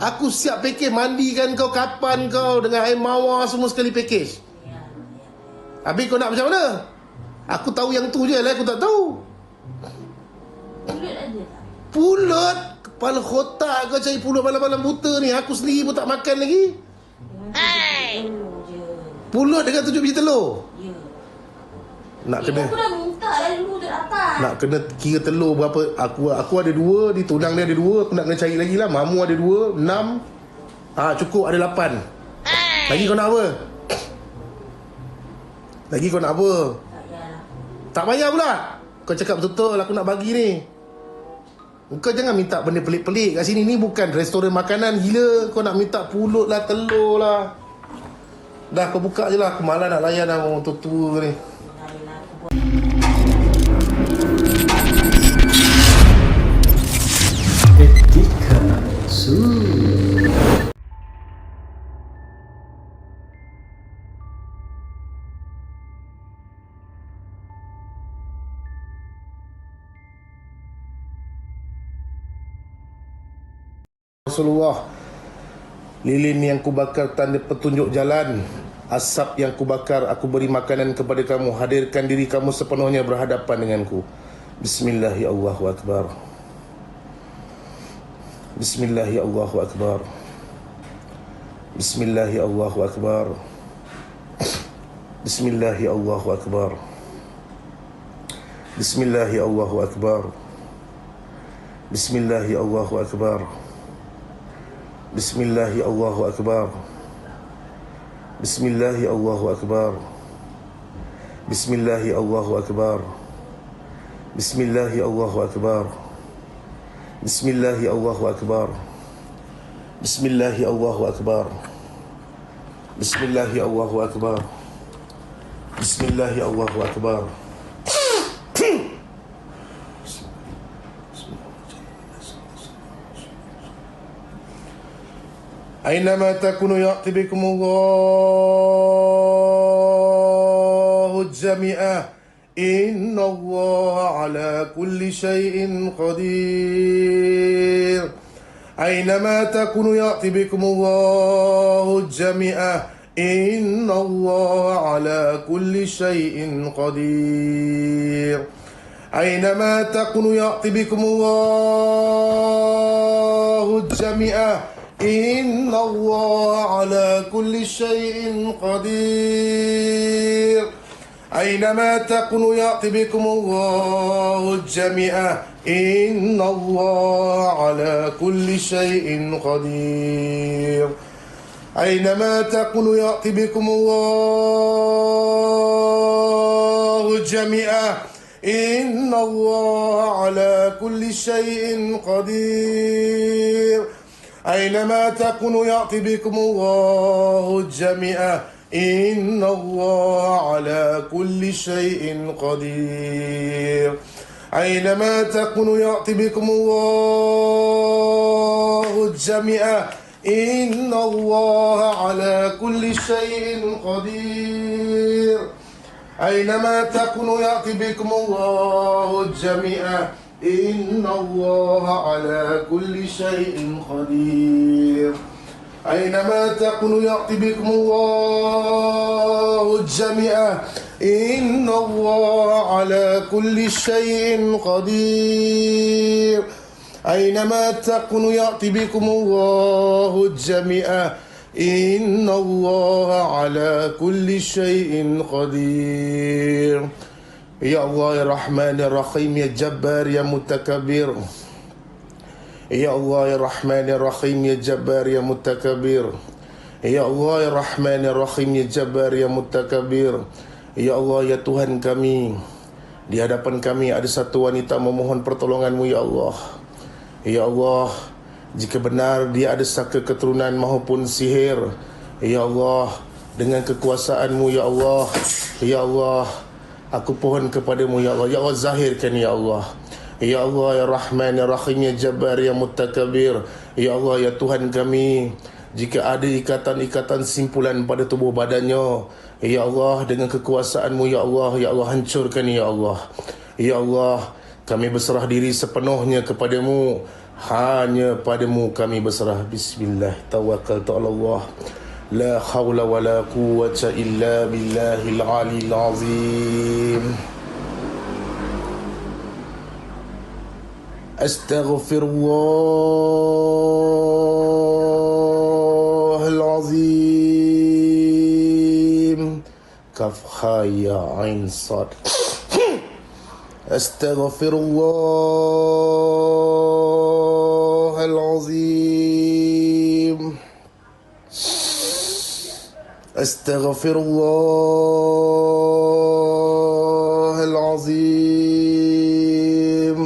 Aku siap package, mandikan kau kapan kau dengan air mawar semua sekali package. Habis kau nak macam mana? Aku tahu yang tu je lah, aku tak tahu. Pulut ada tak? Pulut? Kepala kotak kau cari pulut malam-malam buta ni. Aku sendiri pun tak makan lagi. Telur je. Pulut dengan 7 biji telur? Ya. Nak kena Aku dah minta dah dulu tak dapat. nak kena kira telur berapa. Aku ada 2, di tunang dia ada 2. Aku nak kena cari lagi lah. Mamu ada 2, 6. Cukup ada 8. Lagi kau nak apa? Lagi kau nak apa? Tak payahlah. Tak payah pula. Kau cakap betul-betul aku nak bagi ni. Kau jangan minta benda pelik-pelik kat sini. Ni bukan restoran makanan gila. Kau nak minta pulut lah, telur lah. Dah kau buka je lah. Aku malas nak layan lah orang tua-tua ni. Yelah, aku buat. Etika Su. Rasulullah, lilin yang kubakar tanda petunjuk jalan, asap yang kubakar aku beri makanan kepada kamu, hadirkan diri kamu sepenuhnya berhadapan denganku. Bismillah ya Allahu Akbar. Bismillah ya Allahu Akbar. Bismillah ya Allahu Akbar. Bismillah ya Allahu Akbar. Bismillah ya Allahu Akbar. Bismillah ya Allahu Akbar. Bismillah ya Allahu Akbar. Bismillah ya Allahu Akbar. Bismillah ya Allahu Akbar. Bismillah ya Allahu Akbar. Bismillah ya Allahu Akbar. Bismillah ya Allahu Akbar. Bismillah ya Allahu Akbar. Bismillah ya Allahu Akbar. أينما تكونوا يأتي بكم الله جميعا إن الله على كل شيء قدير أينما تكونوا يأتي بكم الله جميعا إن الله على كل شيء قدير أينما تكونوا يأتي بكم الله جميعا إن الله على كل شيء قدير أينما تكونوا يأتي بكم الله جميعا إن الله على كل شيء قدير أينما تكونوا يأتي بكم الله جميعا إن الله على كل شيء قدير أينما تكونوا يأتي بكم الله جميعا إن الله على كل شيء قدير أينما تكونوا يأتي بكم الله جميعا إن الله على كل شيء قدير أينما تكونوا يأتي بكم الله جميعا إن الله على كل شيء قدير أينما تكونوا يأتي بكم الله جميعا إن الله على كل شيء قدير أينما تكونوا يأتي بكم الله جميعا إن الله على كل شيء قدير Ya Allah ya Rahman ya Rahim ya Jabbar ya Mutakabir. Ya Allah ya Rahman ya Rahim ya Jabbar ya Mutakabir. Ya Allah ya Rahman ya Rahim ya Jabbar ya Mutakabir. Ya Allah ya Tuhan kami, di hadapan kami ada satu wanita memohon pertolongan-Mu ya Allah. Ya Allah, jika benar dia ada saka keturunan maupun sihir, ya Allah, dengan kekuasaan-Mu ya Allah, ya Allah, aku pohon kepadamu ya Allah. Ya Allah, zahirkan ya Allah. Ya Allah ya Rahman ya Rahim ya Jabbar ya Mutakabir. Ya Allah ya Tuhan kami, jika ada ikatan-ikatan simpulan pada tubuh badannya, ya Allah, dengan kekuasaan-Mu ya Allah, hancurkan ya Allah. Ya Allah, kami berserah diri sepenuhnya kepadamu. Hanya padamu kami berserah. Bismillah, tawakkaltu ala Allah. La hawla wa la quwwata illa billahil aliyil azim. Astaghfirullahal azim. Kaf ha ya ain sad. Astaghfirullahal azim. Astaghfirullahal azim.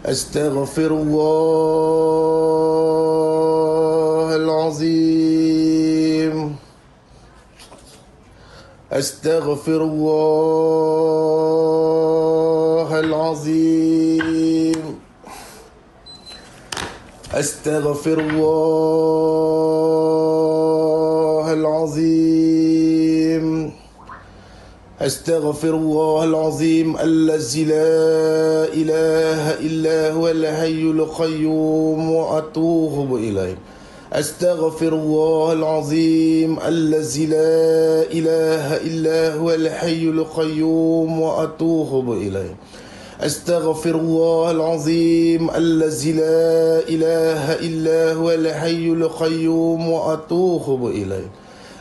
Astaghfirullahal azim. Astaghfirullahal azim. Astaghfirullahal azim. Astaghfirullahal azim allazi la ilaha illa huwal hayyul qayyum wa atubu ilaih. Astaghfirullahal azim allazi la ilaha illa huwal hayyul qayyum wa atubu ilaih. Astaghfirullahal azim allazi la ilaha illa huwal hayyul qayyum wa atubu ilaih.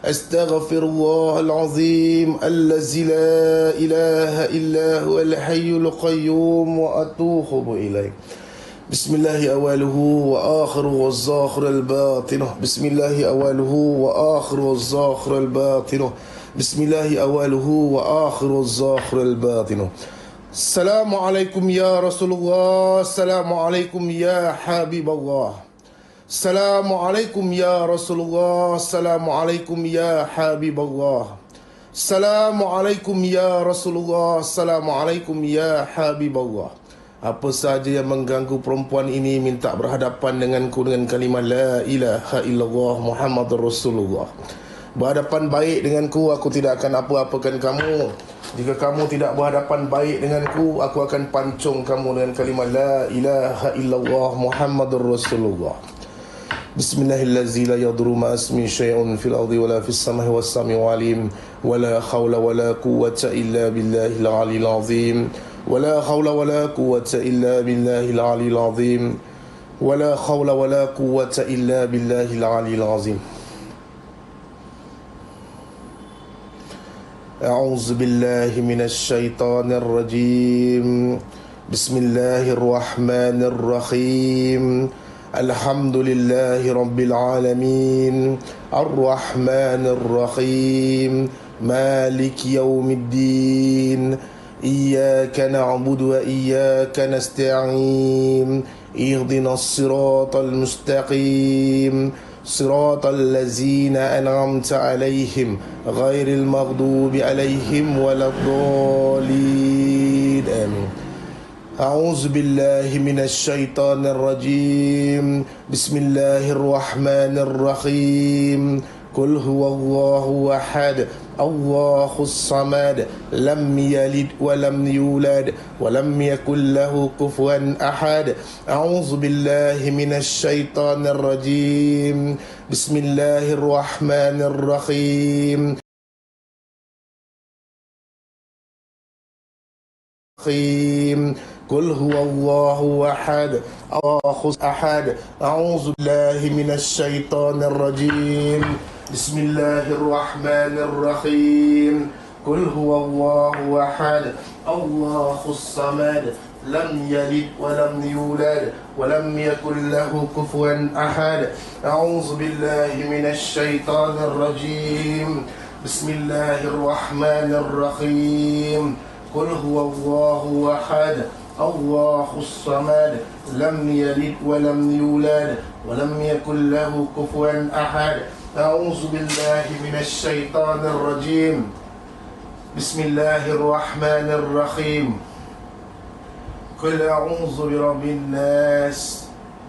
Astaghfirullahal azim allazi la ilaha illa huwal hayyul qayyum wa atubu ilaih. Bismillahi awaluhu wa akhiruhu wa zakhir al-batinuh. Bismillahi awaluhu wa akhiruhu wa zakhir al-batinuh. Bismillahi awaluhu wa akhiruhu wa zakhir al-batinuh. Assalamualaikum ya Rasulullah. Assalamualaikum ya Habiballah. Assalamualaikum ya Rasulullah. Assalamualaikum ya Habiballah. Assalamualaikum ya Rasulullah. Assalamualaikum ya Habiballah. Apa sahaja yang mengganggu perempuan ini minta berhadapan denganku dengan kalimah la ilaha illallah Muhammadur Rasulullah. Berhadapan baik denganku, aku tidak akan apa-apakan kamu. Jika kamu tidak berhadapan baik denganku, aku akan pancung kamu dengan kalimah la ilaha illallah Muhammadur Rasulullah. Bismillahirrahmanirrahim. La yadurru ma ismi syai'un fil ardi wala fis samai was sami'ul alim. Wala haula wala quwwata illa billahil aliyil azim. ولا حول ولا قوة إلا بالله العلي العظيم. ولا حول ولا قوة إلا بالله العلي العظيم. أعوذ بالله من الشيطان الرجيم. بسم الله الرحمن الرحيم. الحمد لله رب العالمين. الرحمن الرحيم. مالك يوم الدين. إياك نعبد وإياك نستعين. اهدنا الصراط المستقيم. صراط الذين أنعمت عليهم غير المغضوب عليهم ولا الضالين. آمين. أعوذ بالله من الشيطان الرجيم. بسم الله الرحمن الرحيم. قل هو الله أحد الله الصمد لم يلد ولم يولد ولم يكن له كفوا أحد. أعوذ بالله من الشيطان الرجيم. بسم الله الرحمن الرحيم. قل هو الله أحد الله أحد. أعوذ بالله من الشيطان الرجيم. بسم الله الرحمن الرحيم. قل هو الله أحد الله الصمد لم يلد ولم يولد ولم يكن له كفوا أحد. أعوذ بالله من الشيطان الرجيم. بسم الله الرحمن الرحيم. قل هو الله أحد الله الصمد لم يلد ولم يولد ولم يكن له كفوا أحد. أعوذ بالله من الشيطان الرجيم. بسم الله الرحمن الرحيم. قل أعوذ برب الناس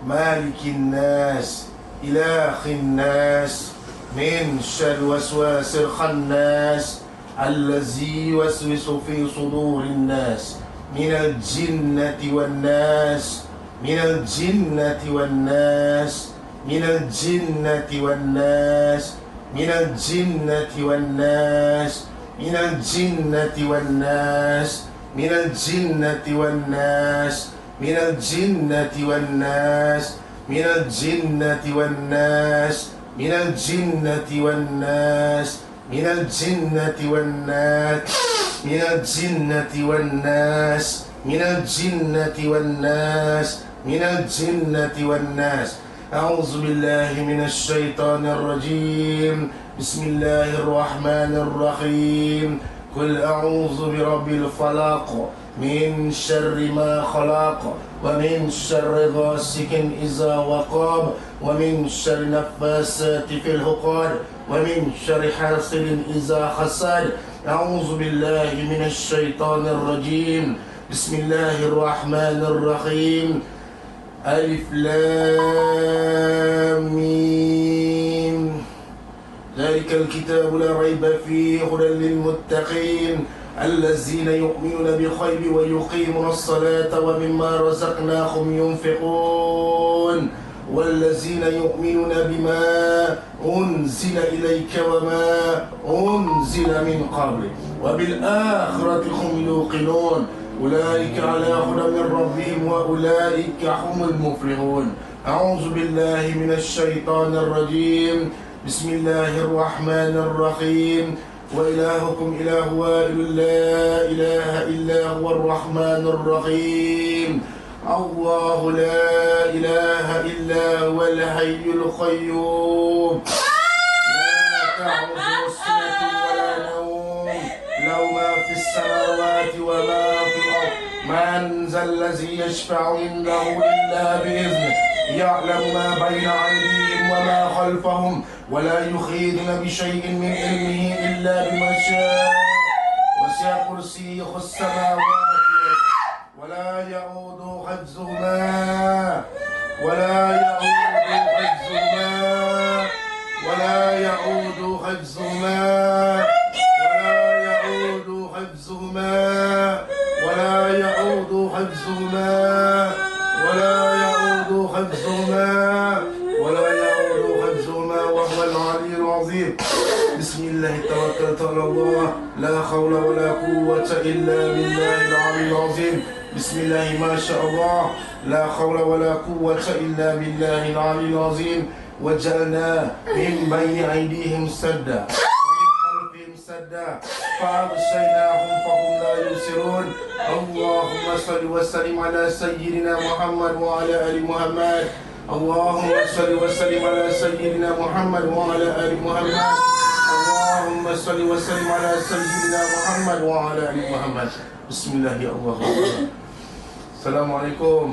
مالك الناس إله الناس من شر وسواس الخناس الذي يوسوس في صدور الناس minal jinnati wan nas, minal jinnati wan nas, minal jinnati wan nas, minal jinnati wan nas, minal jinnati wan nas, minal jinnati wan nas, minal jinnati wan nas, minal jinnati wan nas, minal jinnati wan nas, minal jinnati wan nas, minal jinnati wan nas, minal jinnati wan nas, minal jinnati wan nas. A'udzu billahi minasy syaithanir rajim. Bismillahirrahmanirrahim. Qul a'udzu birabbil falaq min syarri ma khalaq wa min syarri ghasikin idza waqab wa min syarri naffasati fil 'uqad wa min syarri hasidin idza hasad. A'udzu billahi minasy syaithanir rajim. Bismillahirrahmanirrahim. Alif Lam Mim. Dzalikal kitabu la raiba fihi hudan lil muttaqin allazina yu'minuna bil ghaibi wa yuqimuna as-salata wa mimma razaqnahum yunfiqun wallazina yu'minuna bima unzila ilayka wa ma unzila min qablik wa bil akhirati hum yuqinun. أولئك على هدى من ربهم وأولئك هم المفلحون. أعوذ بالله من الشيطان الرجيم. بسم الله الرحمن الرحيم. وإلهكم إله واحد لا إله إلا هو الرحمن الرحيم. الله لا إله إلا هو الحي القيوم لا تأخذه سنة ولا نوم له ما في السماوات وما في الأرض. من ذا الذي يشفع عنده إلا بإذنه يعلم ما بين أيديهم وما خلفهم ولا يحيطون بشيء من علمه إلا بما شاء وسع كرسيه السماوات ولا يؤود حفظهما ولا يؤود حفظهما ولا يؤود حفظهما ولا يؤود حفظهما ولا يؤود حفظهما ولا يؤود حفظهما ولا يؤود حفظهما وهو العلي العظيم. بسم الله توكلت على الله لا حول ولا قوة إلا بالله العلي العظيم. بسم الله ما شاء الله لا حول ولا قوة إلا بالله العلي العظيم. وجعلنا من بين أيديهم سدا ومن خلفهم سدا فأغشيناهم فهم لا يبصرون. اللهم صل وسلم على سيدنا محمد وعلى آل محمد. اللهم صل وسلم على سيدنا محمد وعلى آل محمد. اللهم صل وسلم على سيدنا محمد وعلى آل محمد. بسم الله يا الله. Assalamualaikum.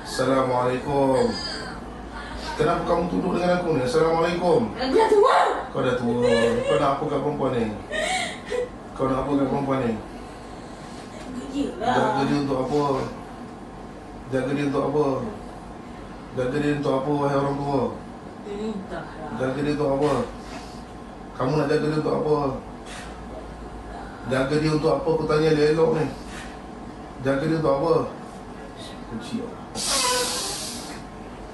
Assalamualaikum. Kenapa kamu duduk dengan aku ni? Assalamualaikum. Dah tua. Kau dah tua. Kau nak apa kat perempuan ni? Kau nak apa kat perempuan ni? Jaga dia untuk apa? Jaga dia untuk apa? Jaga dia untuk apa, wahai orang tua? Jaga dia untuk apa? Kamu nak jaga dia untuk apa? Jaga dia untuk apa? Aku tanya elok ni. Jaga dia untuk apa? Kecil.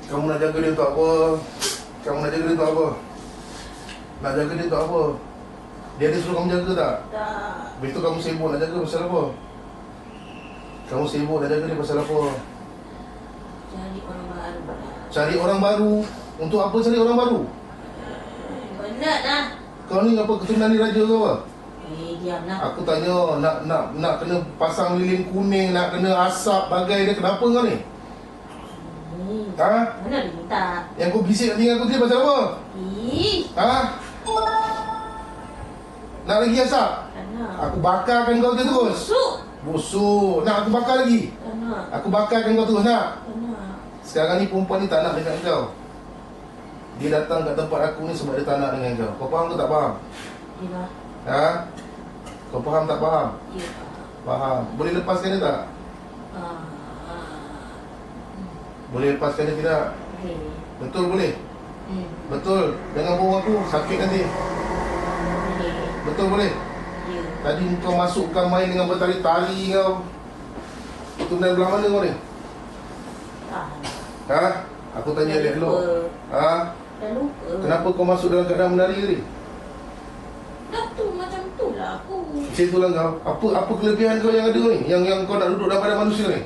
Kamu nak jaga dia untuk apa? Kamu nak jaga dia untuk apa? Nak jaga dia untuk apa? Dia ada suruh kamu jaga tak? Tak. Habis tu kamu sibuk nak jaga pasal apa? Kamu sibuk nak jaga dia pasal apa? Cari orang baru. Cari orang baru. Untuk apa cari orang baru? Penat lah. Kau ni apa, keturunan ni raja ke apa? Diam lah. Aku tanya, nak kena pasang lilin kuning, nak kena asap bagai dia, kenapa kau ni? Ha? Mana dia minta? Yang kau bisik nak tinggal aku dia pasal apa? Ih. Ha? Nak lagi asap? Kenapa? Aku bakarkan kau je terus. Busuk. Busuk. Nak aku bakar lagi? Kenapa? Aku bakarkan kau terus, nak? Kenapa? Sekarang ni perempuan ni tak nak dengan kau. Dia datang kat tempat aku ni sebab dia tak nak dengan kau. Kau faham ke tak faham? Ya. Ha? Kau faham tak faham? Ya. Faham. Boleh lepaskan dia tak? Ah. Boleh lepaskan dia tidak? Okey. Betul boleh? Betul. Jangan bawa aku, sakit nanti. Boleh. Betul boleh? Ya. Tadi kau masuk bukan main dengan bertali-tali kau. Tunai belah mana kau ni? Ah, Ha? Aku tanya dia dulu. Ha? dah lupa. Kenapa kau masuk dalam keadaan menari tadi? Dah tu macam tu lah aku. Macam itulah kau. Apa kelebihan kau yang ada ni? Yang kau nak duduk dalam badan manusia ni?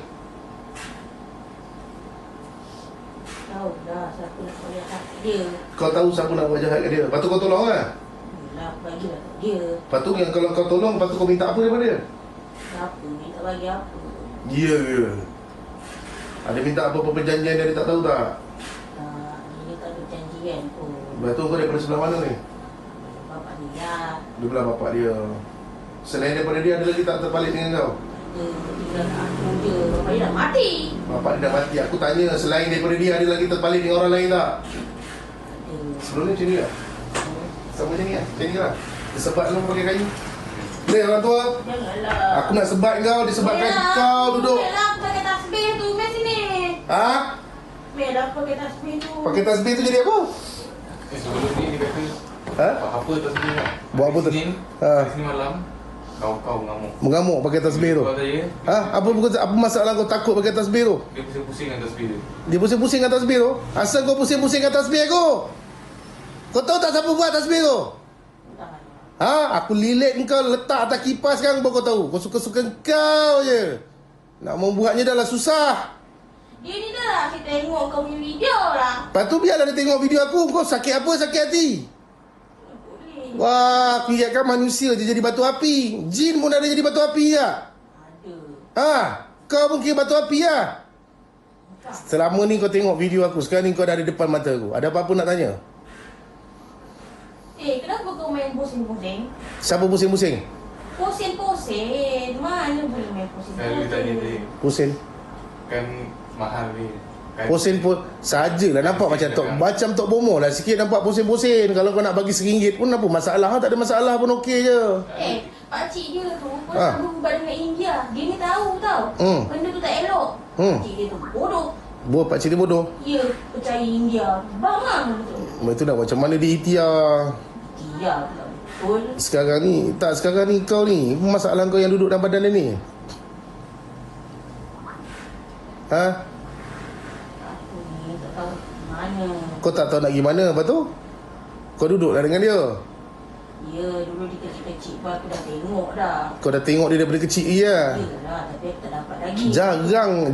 Tahu dah siapa nak boleh kat dia. Kau tahu siapa nak buat jahat kat dia. Lepas tu kau tolong kan? Yelah, aku bagilah kat dia. Lepas tu yang kalau kau tolong, lepas tu kau minta apa daripada dia? Apa? Dia tak bagi apa. Ya ke? Ada minta apa-apa perjanjian dia tak tahu tak? Dia tak ada janjian pun. Lepas tu kau daripada sebelah mana ni? Bapak dia. Dia belah bapak dia. Selain daripada dia, ada lagi tak terpalit dengan kau? Dia tinggal kat aku je. Bapak dia dah mati. Bapak dia dah mati. Aku tanya, selain daripada dia, ada lagi terpalit dengan orang lain tak? Ada. Sebelum ni macam ni lah. Sama macam ni lah. Macam ni lah. Dia sebat lu pakai kayu. Ni orang tua. Janganlah. Aku nak sebat kau. Disebabkan kau duduk. Yalah, aku pakai tasbih tu. Meh sini. Ha? Meh dah pakai tasbih tu. Pakai tasbih tu jadi apa? Sebelum ni dia kata Ha? apa tasbih tak? Buat apa tu? Isnin, Ha. Isnin malam kau mengamuk. Mengamuk pakai tasbih tu. Kau saya, Ha? Apa masalah kau takut pakai tasbih tu? dia pusing-pusing dengan tasbih dia. Dia pusing-pusing dengan tasbih tu. Asal kau pusing-pusing dengan tasbih aku? Kau tahu tak siapa buat tasbih tu? Ha? Aku lilit kau letak atas kipas sekarang baru kau tahu. Kau suka-suka kau je. Nak membuatnya dah lah susah. Dia ni dah lah. Saya tengok kau punya video lah. Lepas tu biarlah dia tengok video aku. Kau sakit apa? Sakit hati? Tak boleh. Wah, aku ingatkan manusia je jadi batu api. Jin pun ada jadi batu api tak? Ada. Ha? Kau pun kira batu api lah. Selama ni kau tengok video aku. Sekarang ni kau dah ada depan mata aku. Ada apa-apa nak tanya? Kenapa kau main pusing-pusing? Siapa pusing-pusing? Pusing-pusing. Mana boleh main Saya dia tanya tadi, Pusing. kan mahal ni. Kan Pusing pun sajalah nampak macam Tok Bomo lah sikit nampak pusing-pusing. Kalau kau nak bagi RM1 pun apa masalah? Tak ada masalah pun okey je. Pakcik dia tu Ha. pernah berubah dengan India. Dia ni tahu tau. Benda tu tak elok. Pakcik dia tu bodoh. Buat pakcik dia bodoh. Ya, percaya India. Bangang betul. Itu nak macam mana di Itia. Dia pula betul. Sekarang ni kau ni masalah kau yang duduk dalam badan dia ni. Ha? Aku ni tak tahu mana. Kau tak tahu nak pergi mana. Lepas tu kau duduklah dengan dia. Ya, dulu dia kecil-kecil pun aku dah tengok dah. Kau dah tengok dia daripada kecil je. Yalah, tapi aku tak dapat lagi.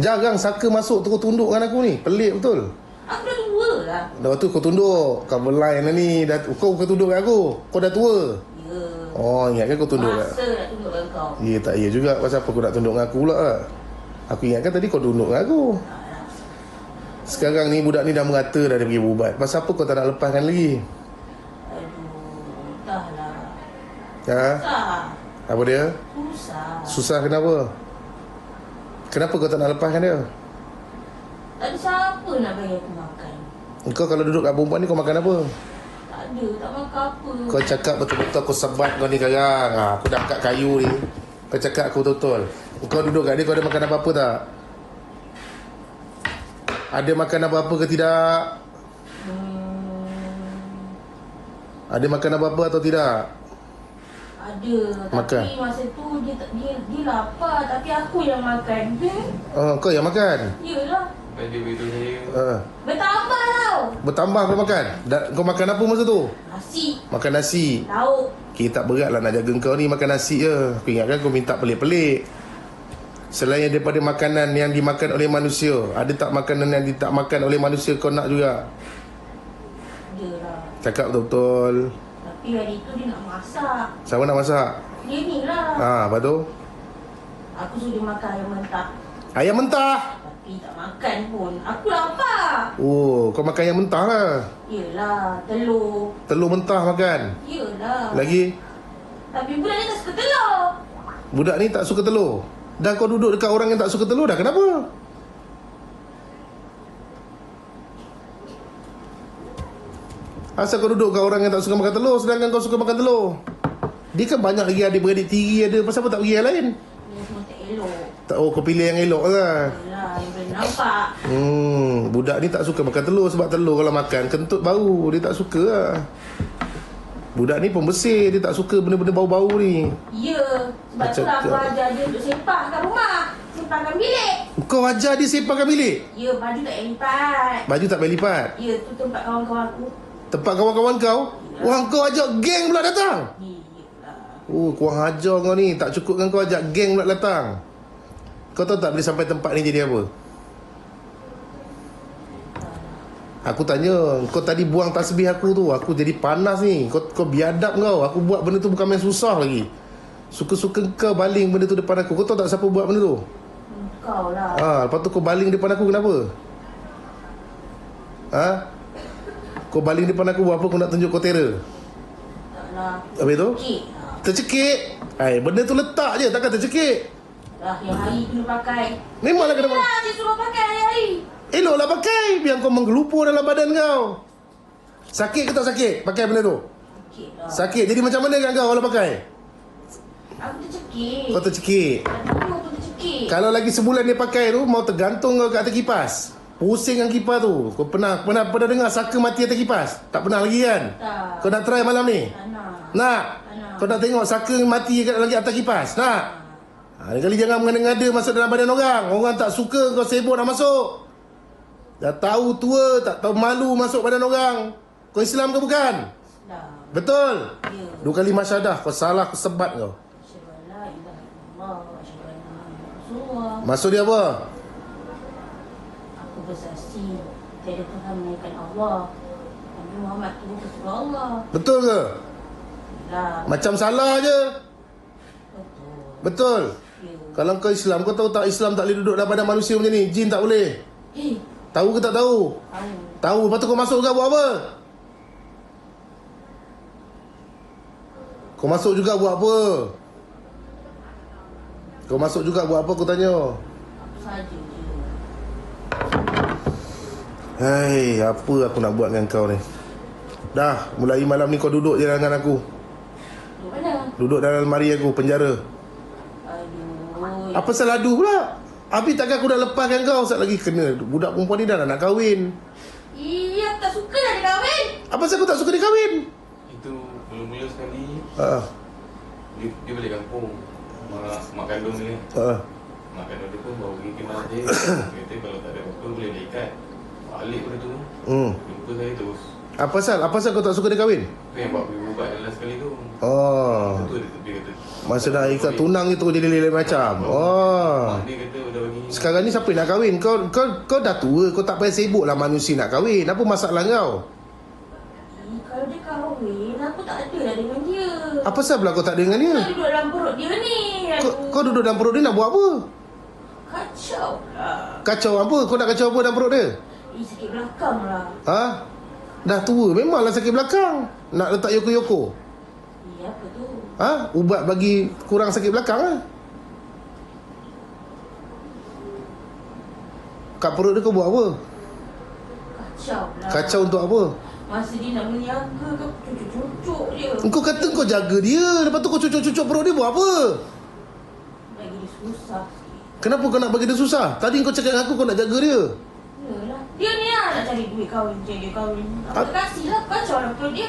Jarang Saka masuk terus tunduk dengan aku ni. Pelik betul. Aku dah tua lah. Lepas tu kau tunduk. Cover line lah ni. Kau tunduk dengan aku. Kau dah tua. Ya. Oh, ingatkan kau tunduk kat. Masa nak tunduk dengan kau. Ya, tak ya juga. Pasal apa kau nak tunduk dengan aku pula lah. Aku ingatkan tadi kau tunduk dengan aku. Sekarang ni budak ni dah merata dah dia pergi berubat. Pasal apa kau tak nak lepaskan lagi? Aduh, entahlah. Ha? Susah. Apa dia? Susah. Susah kenapa? Kenapa kau tak nak lepaskan dia? Tak ada siapa nak bagi aku makan. Kau kalau duduk kat perempuan ni kau makan apa? Tak ada, tak makan apa. Kau cakap betul-betul aku sebat kau ni sekarang. Aku dah angkat kayu ni. Kau cakap aku betul-betul. Kau duduk kat dia kau ada makan apa-apa tak? Ada makan apa-apa ke tidak? Ada makan apa-apa atau tidak? Ada. Makan. Tapi masa tu dia lapar. Tapi aku yang makan. Oh, kau yang makan? Yelah. Sampai dia beritahu saya, Bertambah tau. Bertambah kau makan? Kau makan apa masa tu? Nasi. Makan nasi. Lauk. Tak berat lah nak jaga kau ni makan nasi je. Aku ingatkan kau minta pelik-pelik. Selain daripada makanan yang dimakan oleh manusia, ada tak makanan yang tak makan oleh manusia kau nak juga? Yelah. Cakap betul-betul. Tapi hari tu dia nak masak. Siapa nak masak? Dia ni lah. Lepas tu? Aku suruh dia makan ayam mentah. Ayam mentah? Tapi tak makan pun. Aku lapar. Oh, kau makan ayam mentah lah. Yelah. Telur. Telur mentah makan. Yelah. Lagi? Tapi budak ni tak suka telur. Budak ni tak suka telur. Dan kau duduk dekat orang yang tak suka telur dah. Kenapa? Asal kau duduk kat orang yang tak suka makan telur, sedangkan kau suka makan telur. Dia kan banyak lagi adik-beradik tiri ada. Pasal apa tak pergi yang lain? Dia semua tak elok. Oh, kau pilih yang elok lah. Yelah, yang boleh nampak. Budak ni tak suka makan telur. Sebab telur kalau makan kentut bau. Dia tak suka lah. Budak ni pembersih, dia tak suka benda-benda bau-bau ni. Ya, sebab tu lah aku ajar dia untuk sepak kat rumah. Sepakkan bilik. Kau ajar dia sepakkan bilik? Ya, baju tak payah lipat. Baju tak payah lipat? Ya, tu tempat kawan-kawan aku. Tempat kawan-kawan kau? Wah, kau ajak geng pula datang? Iyalah. Oh, kurang ajar kau ni. Tak cukup kan kau ajak geng pula datang? Kau tahu tak boleh sampai tempat ni jadi apa? Aku tanya, kau tadi buang tasbih aku tu, aku jadi panas ni. Kau biadab kau. Aku buat benda tu bukan main susah lagi. Suka-suka kau baling benda tu depan aku. Kau tahu tak siapa buat benda tu? Kau lah. Lepas tu kau baling depan aku kenapa? Kau baling depan aku buat apa? Kau nak tunjuk kau terror? Taklah. Habis tu? Cekik. Tercekik. Benda tu letak je, takkan tercekik. Dah, yang hari kena pakai. Memanglah kena pakai. Dia suruh pakai hari-hari. Eloklah pakai, biar kau menggelupur dalam badan kau. Sakit ke tak sakit pakai benda tu? Okey lah. Sakit, jadi macam mana kan kau kalau pakai? Aku tercekik. Kau tercekik. Aku tu tercekik. Kalau lagi sebulan dia pakai tu, mau tergantung kau kat atas kipas. Pusing kan kipas tu. Kau pernah dengar saka mati atas kipas? Tak pernah lagi kan? Tak. Kau nak try malam ni? Tak nak. Nak? Tak nak. Kau nak tengok saka mati lagi atas kipas? Nak? Lain kali jangan mengada-ngada masuk dalam badan orang. Orang tak suka kau sibuk nak masuk. Dah tahu tua, tak tahu malu masuk badan orang. Kau Islam ke bukan? Dah. Betul? Ya. 2 kali masyadah. Kau salah, aku sebat kau. Asyhadu an la ilaha illallah wa asyhadu anna Muhammadan Rasulullah. Maksud dia apa? Aku bersaksi tiada Tuhan melainkan Allah. Nabi Muhammad itu Rasulullah. Betul ke? Dah. Macam salah je. Betul. Betul? Ya. Kalau kau Islam, kau tahu tak Islam tak boleh duduk dalam badan manusia macam ni? Jin tak boleh. Tahu ke tak tahu? Tahu. Tahu. Lepas tu kau masuk juga buat apa? Kau masuk juga buat apa? Kau masuk juga buat apa, aku tanya? Aku saja je. Hei, apa aku nak buat dengan kau ni? Dah, mulai malam ni kau duduk je dengan aku. Duduk mana? Duduk dalam lemari aku, penjara. Aduh. Apa salah adu pula? Habis takkan aku dah lepaskan kau? Sat lagi kena. Budak perempuan ni dah nak kahwin. Iya, aku tak suka dah dia kahwin. Apa sebab aku tak suka dia kahwin? Itu mula-mula sekali Ha. dia balik kampung. Mak kandung dia. Ha. Mak kandung dia pun bawa pergi kenal dia. Kata kalau tak ada apa-apa boleh ikat. Balik pada tu. Jumpa saya terus. Apa pasal kau tak suka dia kahwin? Tu yang buat pergi ubat dalam sekali tu. Oh. Tu dia kata. Masa dah ikat tunang je terus jadi lain macam. Oh. Mak dia kata dah bagi. Sekarang ni siapa yang nak kahwin? Kau dah tua, kau tak payah sibuk lah manusia nak kahwin. Apa masalah kau? Kalau dia kahwin, aku tak ada lah dengan dia. Apa sebab pula kau tak ada dengan dia? Nak duduk dalam perut dia ni. Kau duduk dalam perut dia nak buat apa? Kacau lah. Kacau apa? Kau nak kacau apa dalam perut dia? Sakit belakang lah. Ha? Dah tua, memanglah sakit belakang. Nak letak yoko-yoko? Apa tu? Ha? Ubat bagi kurang sakit belakang lah. Kat perut dia kau buat apa? Kacau lah. Kacau untuk apa? Masa dia nak meniaga ke, cucuk-cucuk dia. Kau kata kau jaga dia, lepas tu kau cucuk-cucuk perut dia buat apa? Bagi dia susah sikit. Kenapa kau nak bagi dia susah? Tadi kau cakap dengan aku kau nak jaga dia. Yalah. Dia ni lah nak cari duit kahwin, cari duit kahwin. Tak kasih lah, kacau lah perut dia.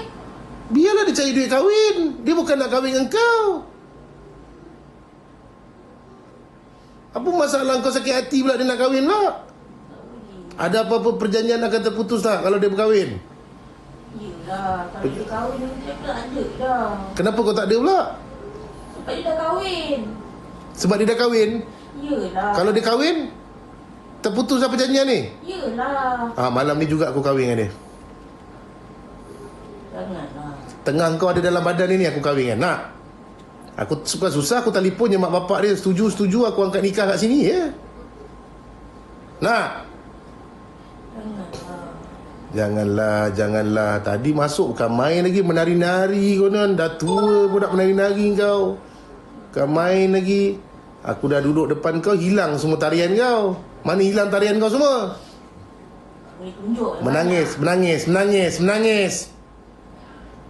Biarlah dia cari duit kahwin. Dia bukan nak kahwin dengan kau. Apa masalah kau sakit hati pula dia nak kahwin pula? Ada apa-apa perjanjian akan terputus tak kalau dia berkahwin? Yelah, kalau dia kahwin dia tak ada dah. Kenapa kau tak ada pula? Sebab dia dah kahwin. Sebab dia dah kahwin? Yelah. Kalau dia kahwin, terputus dah perjanjian ni? Yelah. Malam ni juga aku kahwin dengan dia. Janganlah. Tengah kau ada dalam badan ni aku kahwin kan? Nak? Aku suka susah aku telefon je mak bapak dia. Setuju aku angkat nikah kat sini ya. Nak? Janganlah. Tadi masuk bukan main lagi menari-nari kau ni. Dah tua pun nak menari-nari kau. Bukan main lagi. Aku dah duduk depan kau, hilang semua tarian kau. Mana hilang tarian kau semua? Boleh tunjuk. Menangis.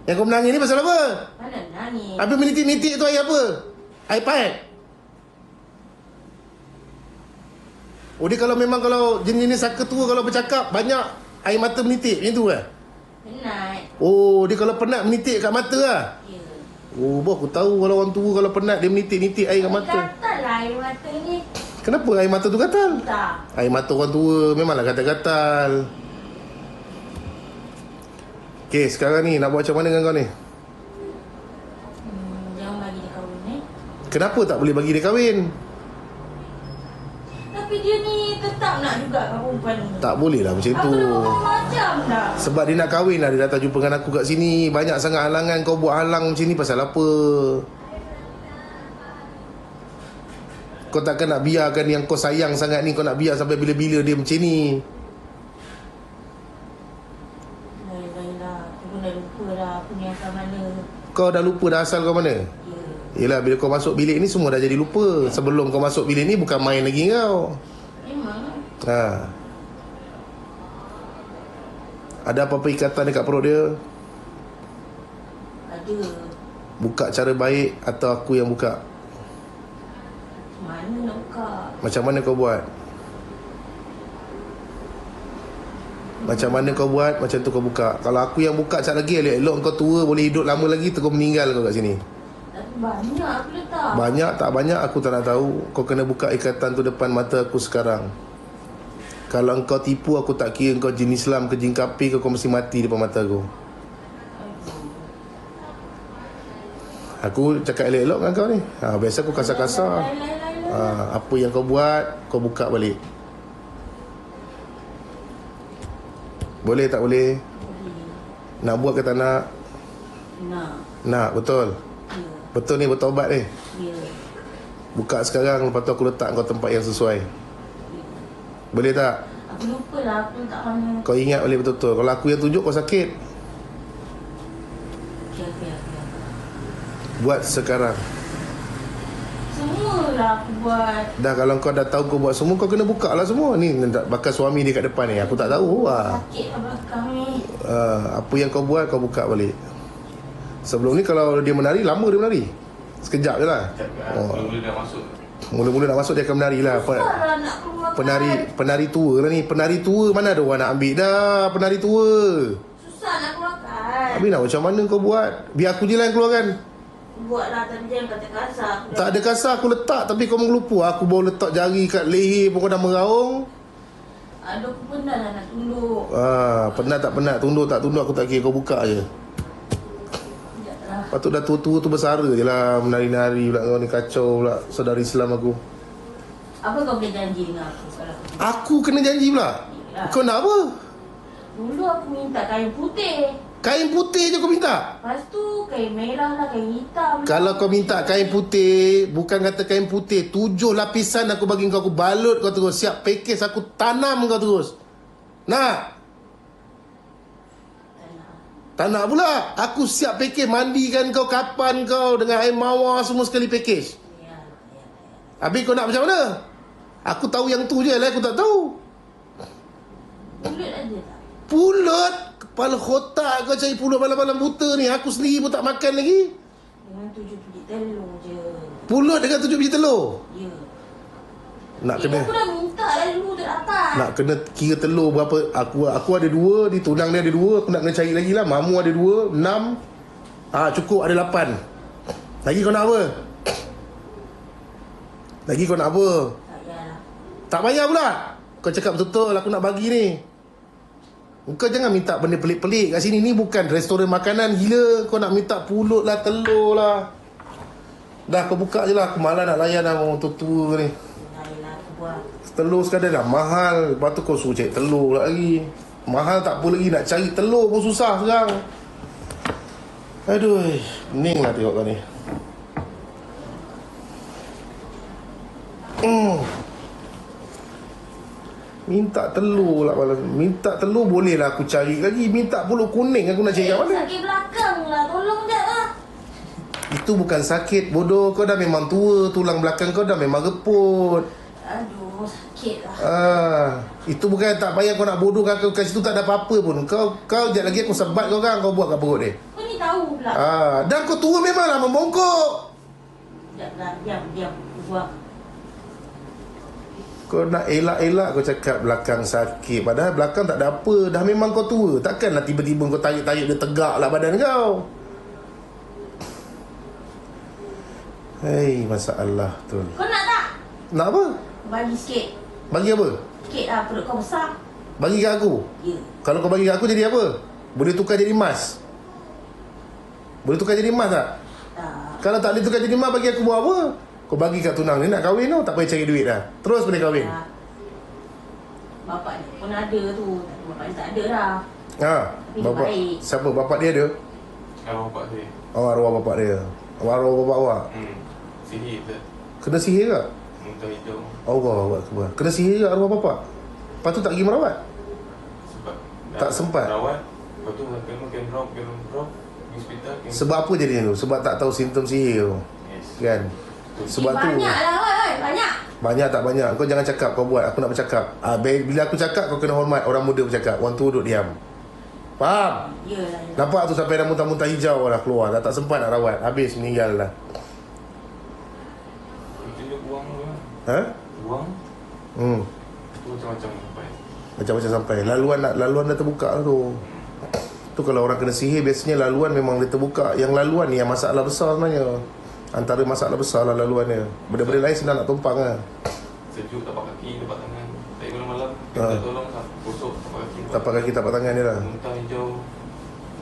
Yang kau menangis ni pasal apa? Mana nangis? Habis menitik-nitik tu air apa? Air pipe? Oh dia kalau jenis saka tua kalau bercakap banyak air mata menitik macam tu ke? Penat. Oh, dia kalau penat menitik kat mata lah. Ya. Oh, boh, aku tahu kalau orang tua kalau penat dia menitik-nitik air kat mata. Gatal lah air mata ni. Kenapa air mata tu gatal? Tak. Air mata orang tua memanglah gatal-gatal. Okey, sekarang ni nak buat macam mana dengan kau ni? Jangan bagi dia kahwin ni. Kenapa tak boleh bagi dia kahwin? Tapi dia ni tetap nak juga kat perempuan ni. Tak boleh lah macam Aku tu. dah berapa macam dah. Sebab dia nak kahwin lah. Dia datang jumpa dengan aku kat sini. Banyak sangat halangan. Kau buat halang macam ni pasal apa? Kau takkan nak biarkan yang kau sayang sangat ni, kau nak biar sampai bila-bila dia macam ni? Baiklah. Aku pun dah lupa dah aku ni asal mana. Kau dah lupa dah asal kau mana? Ya. Yelah, bila kau masuk bilik ni semua dah jadi lupa. Sebelum kau masuk bilik ni bukan main lagi kau. Memang. Ha. Ada apa-apa ikatan dekat perut dia? Ada. Buka cara baik atau aku yang buka? Mana nak buka? Macam mana kau buat? Macam mana kau buat, macam tu kau buka. Kalau aku yang buka sekejap lagi, elok-elok kau tua, boleh hidup lama lagi, terus meninggal kau kat sini. Tapi banyak aku letak. Banyak tak banyak aku tak nak tahu. Kau kena buka ikatan tu depan mata aku sekarang. Kalau engkau tipu, aku tak kira kau jin Islam ke jin kafir ke, kau mesti mati depan mata aku. Aku cakap elok-elok dengan kau ni. Biasa aku kasar-kasar. Apa yang kau buat, kau buka balik. Boleh tak boleh? Nak buat ke tak nak? Nak. Nak, betul. Ya. Betul ni, bertaubat ni. Ya. Buka sekarang, lepas tu aku letak kau tempat yang sesuai. Boleh tak? Aku lupa lah aku letak mana. Kau ingat balik betul-betul. Kalau aku yang tunjuk, kau sakit. Okay. Buat sekarang. Semualah aku buat. Dah, kalau kau dah tahu kau buat semua, kau kena buka lah semua. Ni bakal suami dia kat depan ni. Aku tak tahu lah. Sakit lah belakang ni. Apa yang kau buat, kau buka balik. Sebelum ni kalau dia menari, lama dia menari. Sekejap je lah. Mula-mula dah masuk. Mula-mula nak masuk dia akan menari lah. Susah nak keluar. Penari tua lah ni. Penari tua mana ada orang nak ambil dah. Penari tua. Susah nak keluarkan. Habis nak macam mana kau buat? Biar aku je lah yang keluarkan. Buatlah tapi jangan kata kasar. Tak ada kasar, aku letak. Tapi kau mengelupu. Aku baru letak jari kat leher pun kau dah meraung. Aduh aku pernah lah nak tunduk. Penat tak penat, tunduk tak tunduk, aku tak kira, kau buka je. Sekejap lah. Lepas tu dah tua-tua tu bersara je lah. Menari-nari pula kau ni, kacau pula saudara Islam aku. Apa kau boleh janji dengan aku kalau aku? Aku kena janji pula. Yalah. Kau nak apa? Dulu aku minta kain putih. Kain putih je kau minta? Lepas tu kain merah lah, kain hitam. Kalau kau minta kain putih, bukan kata kain putih, 7 lapisan aku bagi kau, aku balut kau terus. Siap package, aku tanam kau terus. Nak? Tak nak pula. Aku siap package, mandikan kau, kapan kau dengan air mawar semua sekali package. Ya. Habis kau nak macam mana? Aku tahu yang tu je lah, aku tak tahu. Pulut ada tak? Pulut? Kepala kotak kau cari pulut malam-malam buta ni. Aku sendiri pun tak makan lagi. Dengan 7 biji telur je. Pulut dengan 7 biji telur? Ya. Nak kena Aku dah minta lah dulu tak dapat. nak kena kira telur berapa. Aku ada 2, di tunang dia ada 2. Aku nak kena cari lagi lah. Mamu ada 2, 6. Cukup ada 8. Lagi kau nak apa? Lagi kau nak apa? Tak payahlah. Tak payah pula. Kau cakap betul-betul aku nak bagi ni. Kau jangan minta benda pelik-pelik kat sini. Ni bukan restoran makanan gila. Kau nak minta pulut lah, telur lah. Dah kau buka je lah. Aku malas nak layan lah orang tua-tua ni. Yelah aku buat. Telur sekadar dah mahal. Lepas tu kau suruh cari telur lagi. Mahal tak apa lagi. Nak cari telur pun susah sekarang. Aduh, pening lah tengok kau ni. Minta telur lah. Minta telur boleh lah aku cari lagi. Minta pulut kuning aku nak cari kat mana? Sakit belakang lah. Tolong jap lah. Itu bukan sakit bodoh. Kau dah memang tua. Tulang belakang kau dah memang reput. Aduh sakit lah. Itu bukan tak payah kau nak bodoh kat situ, tak ada apa-apa pun. Kau sekejap lagi aku sebat kau kan. Kau buat kat perut dia. Kau ni tahu pula. Dan kau tua memanglah membongkok. Sekejap lah. Diam. Aku buat. Kau nak elak-elak kau cakap belakang sakit. Padahal belakang tak ada apa. Dah memang kau tua. Takkanlah tiba-tiba kau tarik-tarik dia tegak lah badan kau. Hei, masalah tu. Kau nak tak? Nak apa? Bagi sikit. Bagi apa? Sikit lah, perut kau besar. Bagi kat aku. Ya. Kalau kau bagi kat aku jadi apa? Boleh tukar jadi emas? Boleh tukar jadi emas tak? Tak. Kalau tak boleh tukar jadi emas, bagi aku buat apa? Kau bagi kat tunang ni nak kahwin tau. Tak payah cari duit dah. Terus boleh kahwin. Tak. Bapak dia pun ada tu. Bapak dia tak ada dah. Ha, Tapi dia bapak baik. siapa? Bapak dia ada? Arwah bapak saya. Oh, arwah bapak dia. Arwah bapak awak. Sihir tak? Kena sihir ke? Muntah hijau. Allah Akbar. Kena sihir ke arwah bapak? Lepas tu tak pergi merawat? Sebab Tak sempat? rawat. Lepas tu kena drop pergi hospital. Sebab apa jadinya tu? Sebab tak tahu simptom sihir tu. Yes. Kan? Sebab tu banyak lah, oi. Banyak. banyak tak banyak. Kau jangan cakap, kau buat. Aku nak bercakap. Bila aku cakap, kau kena hormat orang muda bercakap. Orang tua duduk diam. Faham? Yelah. Nampak tu sampai dah muntah-muntah hijau lah keluar. Tak sempat nak rawat. Habis meninggal lah. Tunjuk uang tu lah. Ha? Uang Hmm. tu macam-macam sampai. Macam-macam sampai. Laluan dah terbuka lah tu. Tu kalau orang kena sihir, biasanya laluan memang dia terbuka. Yang laluan ni yang masalah besar sebenarnya. Antara masalah besar lah laluan dia. Benda-benda lain senang nak tumpang lah. Sejuk tapak kaki, tapak tangan. Tak malam-malam Ha. kita tolong gosok tapak kaki. Tapak kaki, tapak tangan dia lah. Muntah hijau.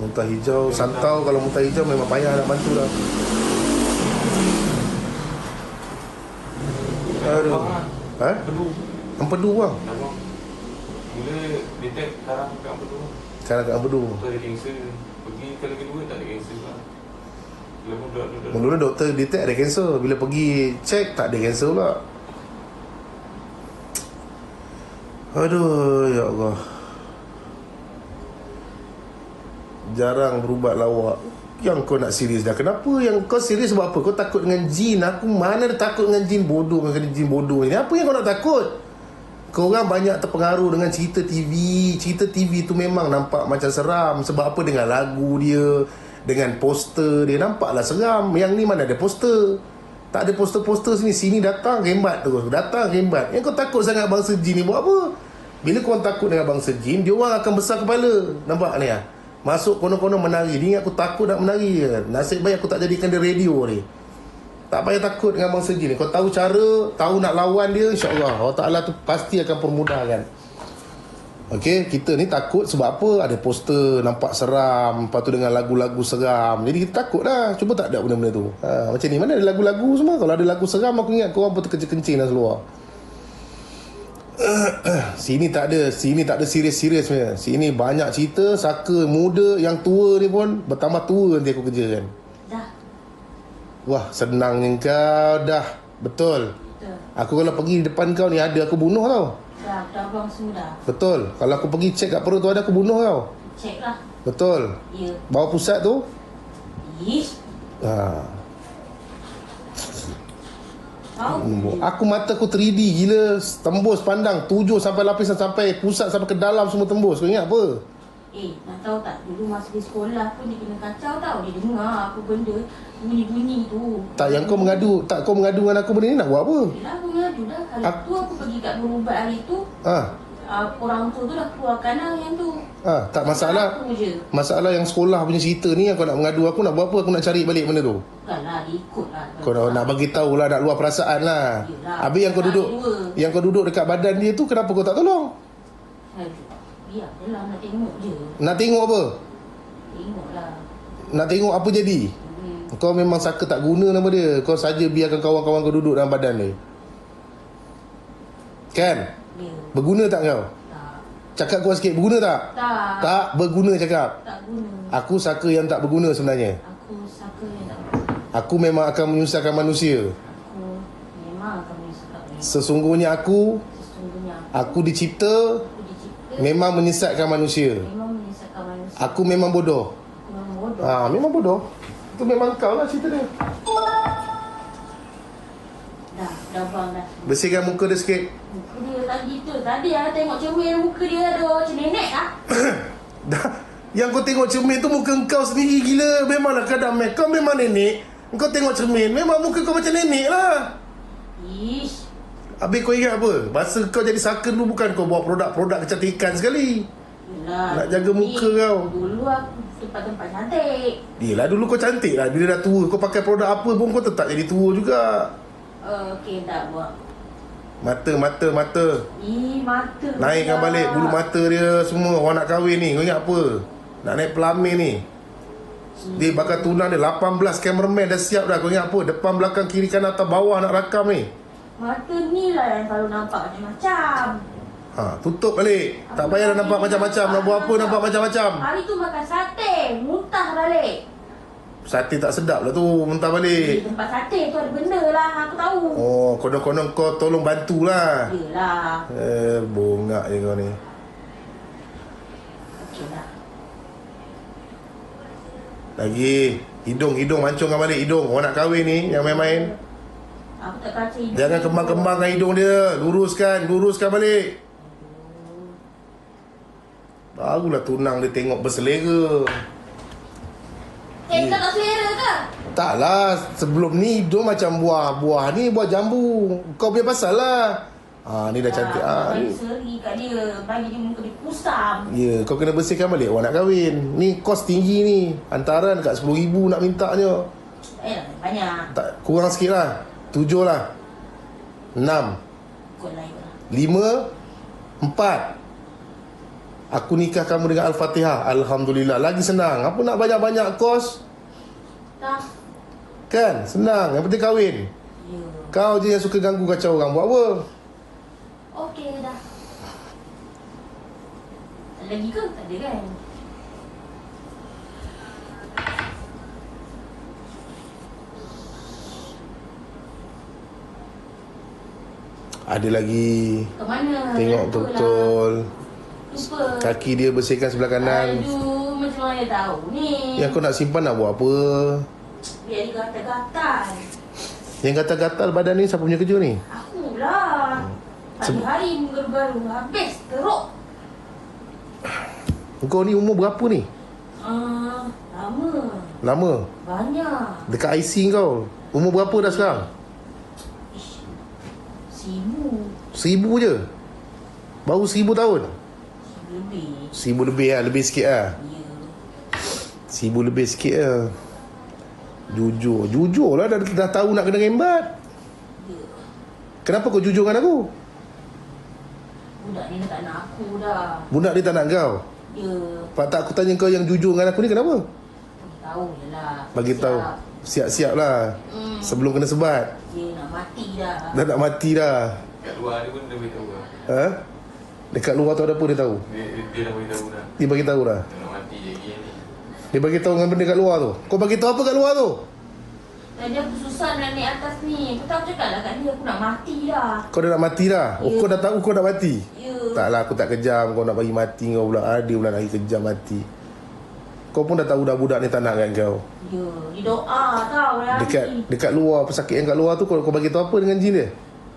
Muntah hijau, santau. Kalau muntah hijau memang payah nak bantu lah. Aduh. Ha? Pedu. Empedu bang. Dah bang. Mula detect sekarang kat pedu. Sekarang kat empedu. Tu ada kanser. Pergi kali kedua tak ada kanser lah. Lepas tu dah. Mula-mula doktor detect ada kanser. Bila pergi check tak ada kanser pula. Aduh, ya Allah. Jarang berubat lawak. Yang kau nak serius dah. Kenapa yang kau serius sebab apa? Kau takut dengan jin. Aku mana ada takut dengan jin bodoh. Dengan jin bodoh ni. Apa yang kau nak takut? Korang banyak terpengaruh dengan cerita TV. Cerita TV tu memang nampak macam seram. Sebab apa? Dengan lagu dia, dengan poster dia, nampaklah seram. Yang ni mana ada poster? Tak ada poster-poster sini. Sini datang rembat terus. Datang rembat. Yang kau takut sangat bangsa jin ni buat apa? Bila korang takut dengan bangsa jin, dia orang akan besar kepala. Nampak ni lah. Masuk konon-konon menari. Dia ingat aku takut nak menari. Nasib baik aku tak jadikan dia radio ni. Tak payah takut dengan bangsa jin ni. Kau tahu cara, tahu nak lawan dia, insyaAllah Allah Ta'ala tu pasti akan permudahkan. Okey, kita ni takut sebab apa? Ada poster nampak seram. Lepas tu dengan lagu-lagu seram. Jadi kita takut lah. Cuba tak ada benda-benda tu. Macam ni, mana ada lagu-lagu semua. Kalau ada lagu seram, aku ingat korang pun terkencing-kencing dah keluar. Sini tak ada serius-serius sebenarnya. Sini banyak cerita. Saka muda, yang tua ni pun bertambah tua nanti aku kerja kan. Dah. Wah, senangnya kau dah. Betul. Betul. Aku kalau pergi depan kau ni ada, aku bunuh tau. Dah buang semua dah. Betul. Kalau aku pergi cek kat perut tu ada, aku bunuh kau. Check lah. Betul. Ya. Bawah pusat tu Ish. Tahu. Aku mata aku 3D gila. Tembus pandang 7 sampai lapisan, sampai pusat, sampai ke dalam semua tembus. Kau ingat apa? Nak tahu tak, dulu masa di sekolah pun dia kena kacau tau. Dia dengar apa benda bunyi-bunyi tu. Tak, yang kau mengadu. Tak, kau mengadu dengan aku benda ni nak buat apa? Yelah, aku ngadu dah. Hari tu aku pergi kat berubat hari tu. Orang tua tu dah keluarkan lah yang tu. Tak masalah. Aku je. Masalah yang sekolah punya cerita ni, yang kau nak mengadu aku, nak buat apa? Aku nak cari balik benda tu. Bukanlah, dia ikut lah. Kau nak bagi tahu lah, nak luar perasaan lah. Yelah, Habis yang kau duduk, yang kau duduk dekat badan dia tu, kenapa kau tak tolong? Aduh, biar je lah, nak tengok je. Nak tengok apa? Tengok lah. Nak tengok apa jadi? Kau memang saka tak guna nama dia. Kau saja biarkan kawan-kawan kau duduk dalam badan dia. Kan? Ya. Berguna tak kau? Tak. Cakap kau sikit, berguna tak? Tak. Tak berguna cakap. Tak guna. Aku saka yang tak berguna sebenarnya. Aku saka yang tak guna. Aku memang akan menyusahkan manusia. Aku memang akan menyesatkan manusia. Sesungguhnya aku dicipta dicipta memang menyesatkan manusia. memang menyesatkan manusia. Aku memang bodoh. Aku memang bodoh. Memang bodoh. Itu memang kau lah cerita dia. Dah bang dah. Bersihkan muka dia sikit. Muka dia tadi tu. Tadi tengok cermin muka dia ada macam nenek lah. Dah. Yang kau tengok cermin tu muka kau sendiri gila. Memanglah kadang kau memang nenek. Kau tengok cermin, memang muka kau macam nenek lah. Ish. Habis kau ingat apa? Masa kau jadi saka dulu bukan kau bawa produk-produk kecantikan sekali. Yelah, Nak jaga muka kau. Dulu aku tempat-tempat cantik. Yelah dulu kau cantik lah. Bila dah tua kau pakai produk apa pun kau tetap jadi tua juga. Okey, tak buat. Mata. Mata Naikkan pula. balik bulu mata dia semua. Orang nak kahwin ni. Kau ingat apa? Nak naik pelamin ni. Dia bakal tunang dia 18 cameraman dah siap dah. Kau ingat apa? Depan, belakang, kiri, kanan, atas, bawah nak rakam ni. Mata ni lah yang selalu nampak macam-macam. Tutup balik. Tak payah dah nampak macam-macam. Nak buat apa nampak macam-macam. Hari tu makan sate, muntah balik. Sate tak sedap lah tu. Muntah Di balik. tempat sate tu ada benda lah, aku tahu. Oh, konon-konon kau tolong bantulah. Yelah. Bongak je kau ni. Okey lah. Lagi. Hidung mancungkan balik hidung. Orang nak kahwin ni yang main-main. Aku tak kaca hidung. Jangan kembang-kembangkan hidung dia. Luruskan balik. Barulah tunang dia tengok berselera. Kau tak selera ke? Taklah, sebelum ni hidung macam buah ni, buah jambu. Kau punya pasal lah. Ni dah cantik. Bagi Ni. seri kat dia. Bagi dia muka dia kusam. Ya, kau kena bersihkan balik orang nak kahwin. Ni kos tinggi ni. Hantaran dekat 10,000 nak mintanya. Lah, banyak. Tak, kurang sikit lah. 7 lah. 6. Kau lain lah. 5. 4. Aku nikah kamu dengan Al-Fatihah. Alhamdulillah. Lagi senang. Apa nak banyak-banyak kos? Tak. Kan? Senang. Yang penting kahwin. Ya. Kau je yang suka ganggu kacau orang. Buat apa? Okey dah. Ada lagi ke? Tak ada kan? Ada lagi. Ke mana? Tengok Lupa betul. lah. Lupa. Kaki dia bersihkan sebelah kanan. Aduh, macam mana tahu ni? Yang kau nak simpan nak buat apa? Biar dia gatal-gatal. Yang gatal-gatal badan ni siapa punya kerja ni? Aku lah. Hari-hari menggeru-geru. Habis teruk. Kau ni umur berapa ni? Lama. Lama? Banyak. Dekat IC kau. Umur berapa dah sekarang? Ish. 1,000. 1,000 je? Baru 1,000 tahun? Lebih. 1,000 lebih lah. Lebih sikit lah. Ya. 1,000 lebih sikit lah. Jujur lah dah tahu nak kena rembat. Ya. Kenapa kau jujur dengan aku? Budak ni tak nak aku dah. Budak dia tak nak kau? Ya. Pak tak aku tanya kau yang jujur dengan aku ni kenapa? Tahu je lah. Bagi tahu. Siap-siap lah. Sebelum kena sebat. Dia nak mati dah. Dah nak mati dah. Kat luar dia pun dia beritahu lah. Ha? Dekat luar tu ada apa dia tahu? Dia dah beritahu dah. Dia bagi tahu dah. Dia nak mati je ni. Dia bagi tahu dengan benda kat luar tu. Kau bagi tahu apa kat luar tu? Tadi aku susah nak naik atas ni. Aku tahu cakap lah kat dia aku nak mati dah. Kau dah nak mati dah? Oh, Ya. kau dah tahu kau nak mati? Ya. Taklah aku tak kejam. Kau nak bagi mati kau pula. Dia pula nak bagi kejam mati. Kau pun dah tahu dah budak ni tak nak kan kau. Ya. Dia doa tau dah ni. Dekat luar, pesakit yang kat luar tu kau bagi tahu apa dengan jin dia?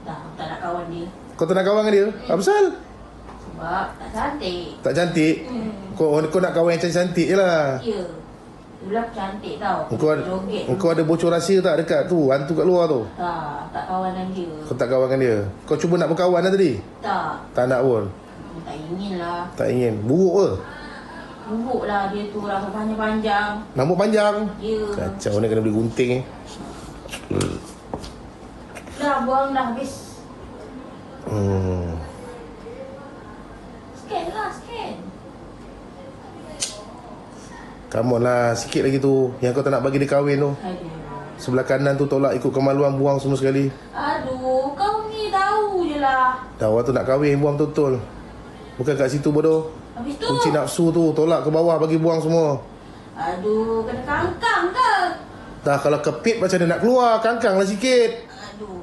Dah aku tak nak kawan dia. Kau tak nak kawan dengan dia? Apa pasal? Sebab tak cantik. Tak cantik? Kau nak kawan yang cantik je lah. Ya. Dulu aku cantik tau. Joget. Kau ada bocor rahsia tak dekat tu? Hantu kat luar tu? Tak kawan dengan dia. Kau tak kawan dengan dia? Kau cuba nak berkawan lah tadi? Tak. Tak nak pun? Tak ingin lah. Tak ingin? Buruk ke? Buruk lah dia tu. Rambut panjang-panjang. Rambut panjang? Ya. Kacau ni kena beli gunting ni. Dah buang dah habis. Scan lah scan. Come on lah, sikit lagi tu. Yang kau tak nak bagi dia kahwin tu. Aduh. Sebelah kanan tu tolak ikut kemaluan, buang semua sekali. Aduh, kau ni tahu je lah. Dah orang tu nak kahwin, buang betul-betul. Bukan kat situ bodoh. Habis tu. Kunci nafsu tu, tolak ke bawah, bagi buang semua. Aduh, kena kangkang ke? Dah kalau kepit macam dia nak keluar, kangkang lah sikit. Aduh.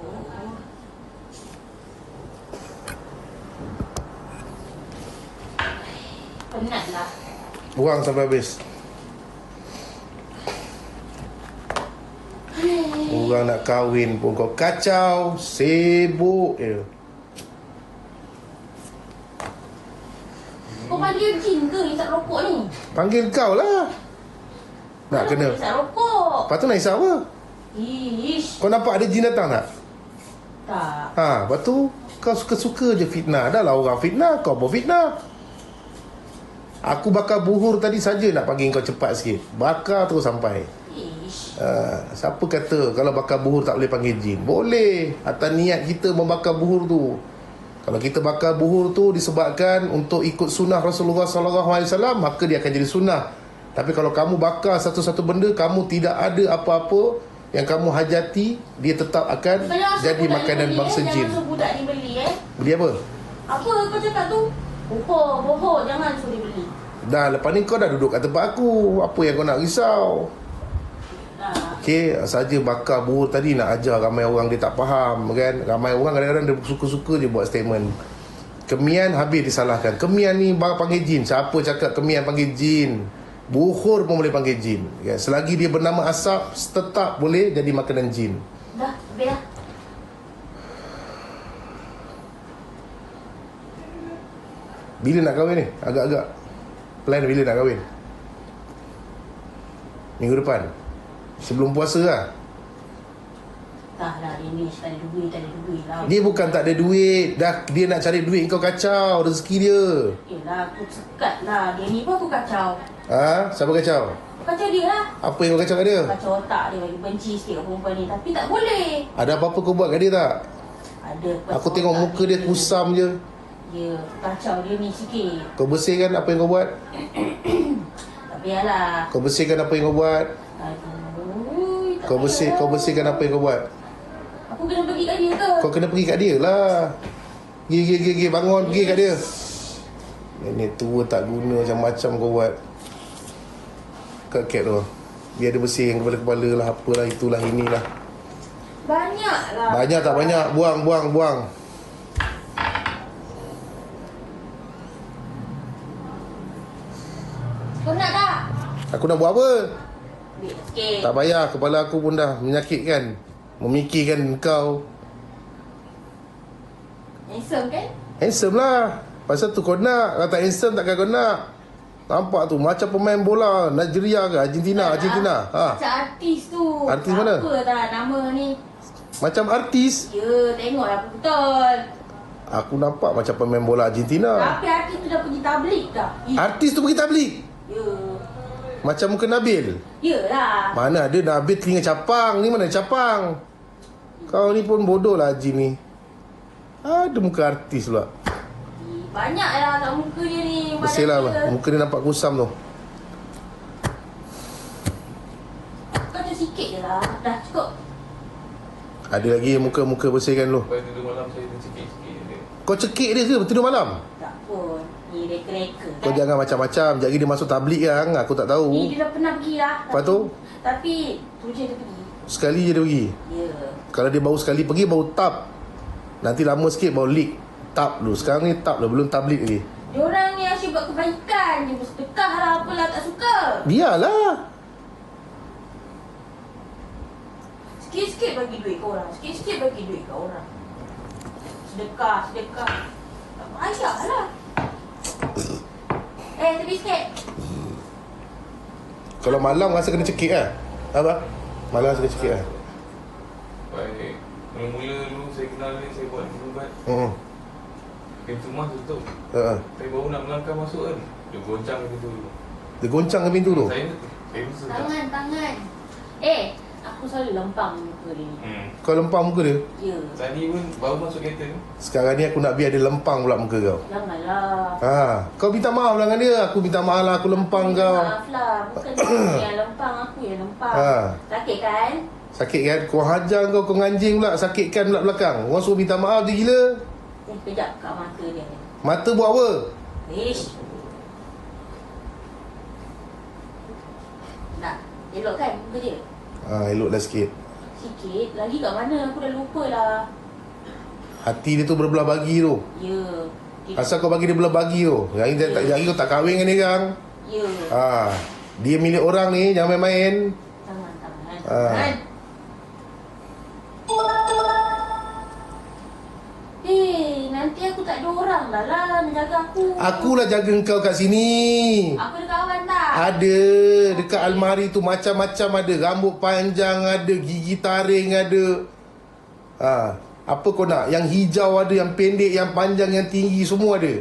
Penat lah. Buang sampai habis. Orang nak kahwin pun kau kacau, sibuk je. Kau panggil jin ke hisap rokok ni? Panggil kau lah. Nak Kalau kena. hisap rokok. Lepas tu nak hisap apa? Ish. Kau nampak ada jin datang tak? Tak. Lepas tu kau suka-suka je fitnah. Dah lah orang fitnah, kau pun fitnah. Aku bakar buhur tadi saja nak panggil kau cepat sikit. Bakar terus sampai. Ish. Siapa kata kalau bakar buhur tak boleh panggil jin? Boleh. Atas niat kita membakar buhur tu. Kalau kita bakar buhur tu disebabkan untuk ikut sunnah Rasulullah SAW, maka dia akan jadi sunnah. Tapi kalau kamu bakar satu-satu benda, kamu tidak ada apa-apa yang kamu hajati, dia tetap akan jadi makanan bangsa jin. Jangan suruh budak ni beli Beli apa? Apa kau cakap tu? Bohong, jangan suruh dia beli. Dah, lepas ni kau dah duduk kat tempat aku. Apa yang kau nak risau? Okey, saja bakar buhur tadi nak ajar ramai orang dia tak faham kan. Ramai orang kadang-kadang dia suka-suka je buat statement. Kemian habis disalahkan. Kemian ni panggil jin. Siapa cakap kemian panggil jin? Buhur pun boleh panggil jin kan? Selagi dia bernama asap, tetap boleh jadi makanan jin. Dah, habis dah. Bila nak kahwin ni? Agak-agak plan bila nak kahwin? Minggu depan? Sebelum puasa lah. Tak lah, dia ni tak ada duit lah. Dia bukan tak ada duit. Dah dia nak cari duit, kau kacau rezeki dia. Yelah, aku sekat lah. Dia ni pun aku kacau. Siapa kacau? Kacau dia lah. Apa yang kau kacau kat dia? Kacau otak dia, bagi benci sikit kat perempuan ni. Tapi tak boleh. Ada apa-apa kau buat kat dia tak? Ada. Aku tengok otak muka dia kusam je. Ya, kacau dia ni sikit. Kau bersihkan apa yang kau buat? Tak payahlah. Kau bersihkan apa yang kau buat? Aduh, tak Kau payah. bersihkan apa yang kau buat? Aku kena pergi kat dia ke? Kau kena pergi kat dia lah. Pergi bangun, pergi kat dia. Nenek tua tak guna macam-macam kau buat. Kat tu biar dia bersihkan kepala-kepala lah. Apalah, itulah, inilah. Banyak lah. Banyak tak banyak? Buang. Kau nak tak? Aku nak buat apa? Ambil sikit. Tak payah, kepala aku pun dah menyakitkan. Memikirkan kau. Handsome kan? Handsome lah. Pasal tu kau nak. Kalau tak handsome takkan kau nak. Nampak tu macam pemain bola Nigeria ke Argentina. Macam artis tu. Artis mana? Apa tak nama ni? Macam artis. Ya, tengoklah betul. Aku nampak macam pemain bola Argentina. Tapi artis tu dah pergi tablik dah. Artis tu pergi tablik. Ya. Macam muka Nabil. Yalah. Mana ada Nabil telinga capang. Ni mana capang? Kau ni pun bodoh lah Haji ni. Ada muka artis pula. Banyak lah kat muka dia ni. Bersih lah. Muka dia nampak kusam tu. Kau sikit je lah. Dah cukup. Ada lagi muka-muka bersihkan dulu. Lepas tidur malam saya tercekik-cekik je. Kau cekik dia ke tidur malam? Tak pun. Ni reka-reka Kau jangan macam-macam. Sekejap lagi dia masuk tablik kan. Aku tak Ni tahu. dia dah pernah pergi lah. Lepas tu? Tapi tu je dia pergi. Sekali je dia pergi. Ya. Kalau dia baru sekali pergi, baru tap. Nanti lama sikit baru leak. Tap dulu. Sekarang ni tap dulu. Belum tablik lagi. Diorang ni asyik buat kebaikan. Dia bersedekah lah apalah tak suka. Biarlah. Sikit-sikit bagi duit ke orang. Sikit-sikit bagi duit ke orang. Sedekah. Tak payah lah. Tepi sikit. Kalau malam rasa kena cekik lah. Apa? Malam rasa kena cekik lah. Baik. Mula-mula dulu saya kenal dia, saya buat ubat. Pintu rumah tutup. Saya baru nak melangkah masuk kan. Dia goncang ke pintu dulu. Dia goncang ke pintu tu? Saya sedap. Tangan. Aku selalu lempang muka dia ni. Kau lempang muka dia? Ya. Tadi pun baru masuk kereta ni. Sekarang ni aku nak biar dia lempang pula muka kau. Janganlah. Kau minta maaf lah dengan dia. Aku minta maaf lah, aku lempang kau. Maaf lah. Bukan dia yang lempang, aku yang lempang. Sakit kan? Sakit kan? Kau hajar kau nganjing pula. Sakitkan pula belakang. Orang suruh minta maaf dia gila. Kejap kat mata dia ni. Mata buat apa? Ish. Nak elok kan muka dia? Eloklah sikit. Sikit. Lagi kat mana? Aku dah lupa lah. Hati dia tu berbelah bagi tu. Ya. Asal kau bagi dia belah bagi tu. Yang kau tak kahwin dengan dia kan? Ya. Dia milik orang ni. Jangan main-main. Tangan. Nanti aku tak ada orang dah lah nak jaga aku. Akulah jaga kau kat sini. Aku ada kawan tak? Ada. Dekat almari tu macam-macam ada. Rambut panjang ada. Gigi taring ada. Apa kau nak? Yang hijau ada, yang pendek, yang panjang, yang tinggi, semua ada.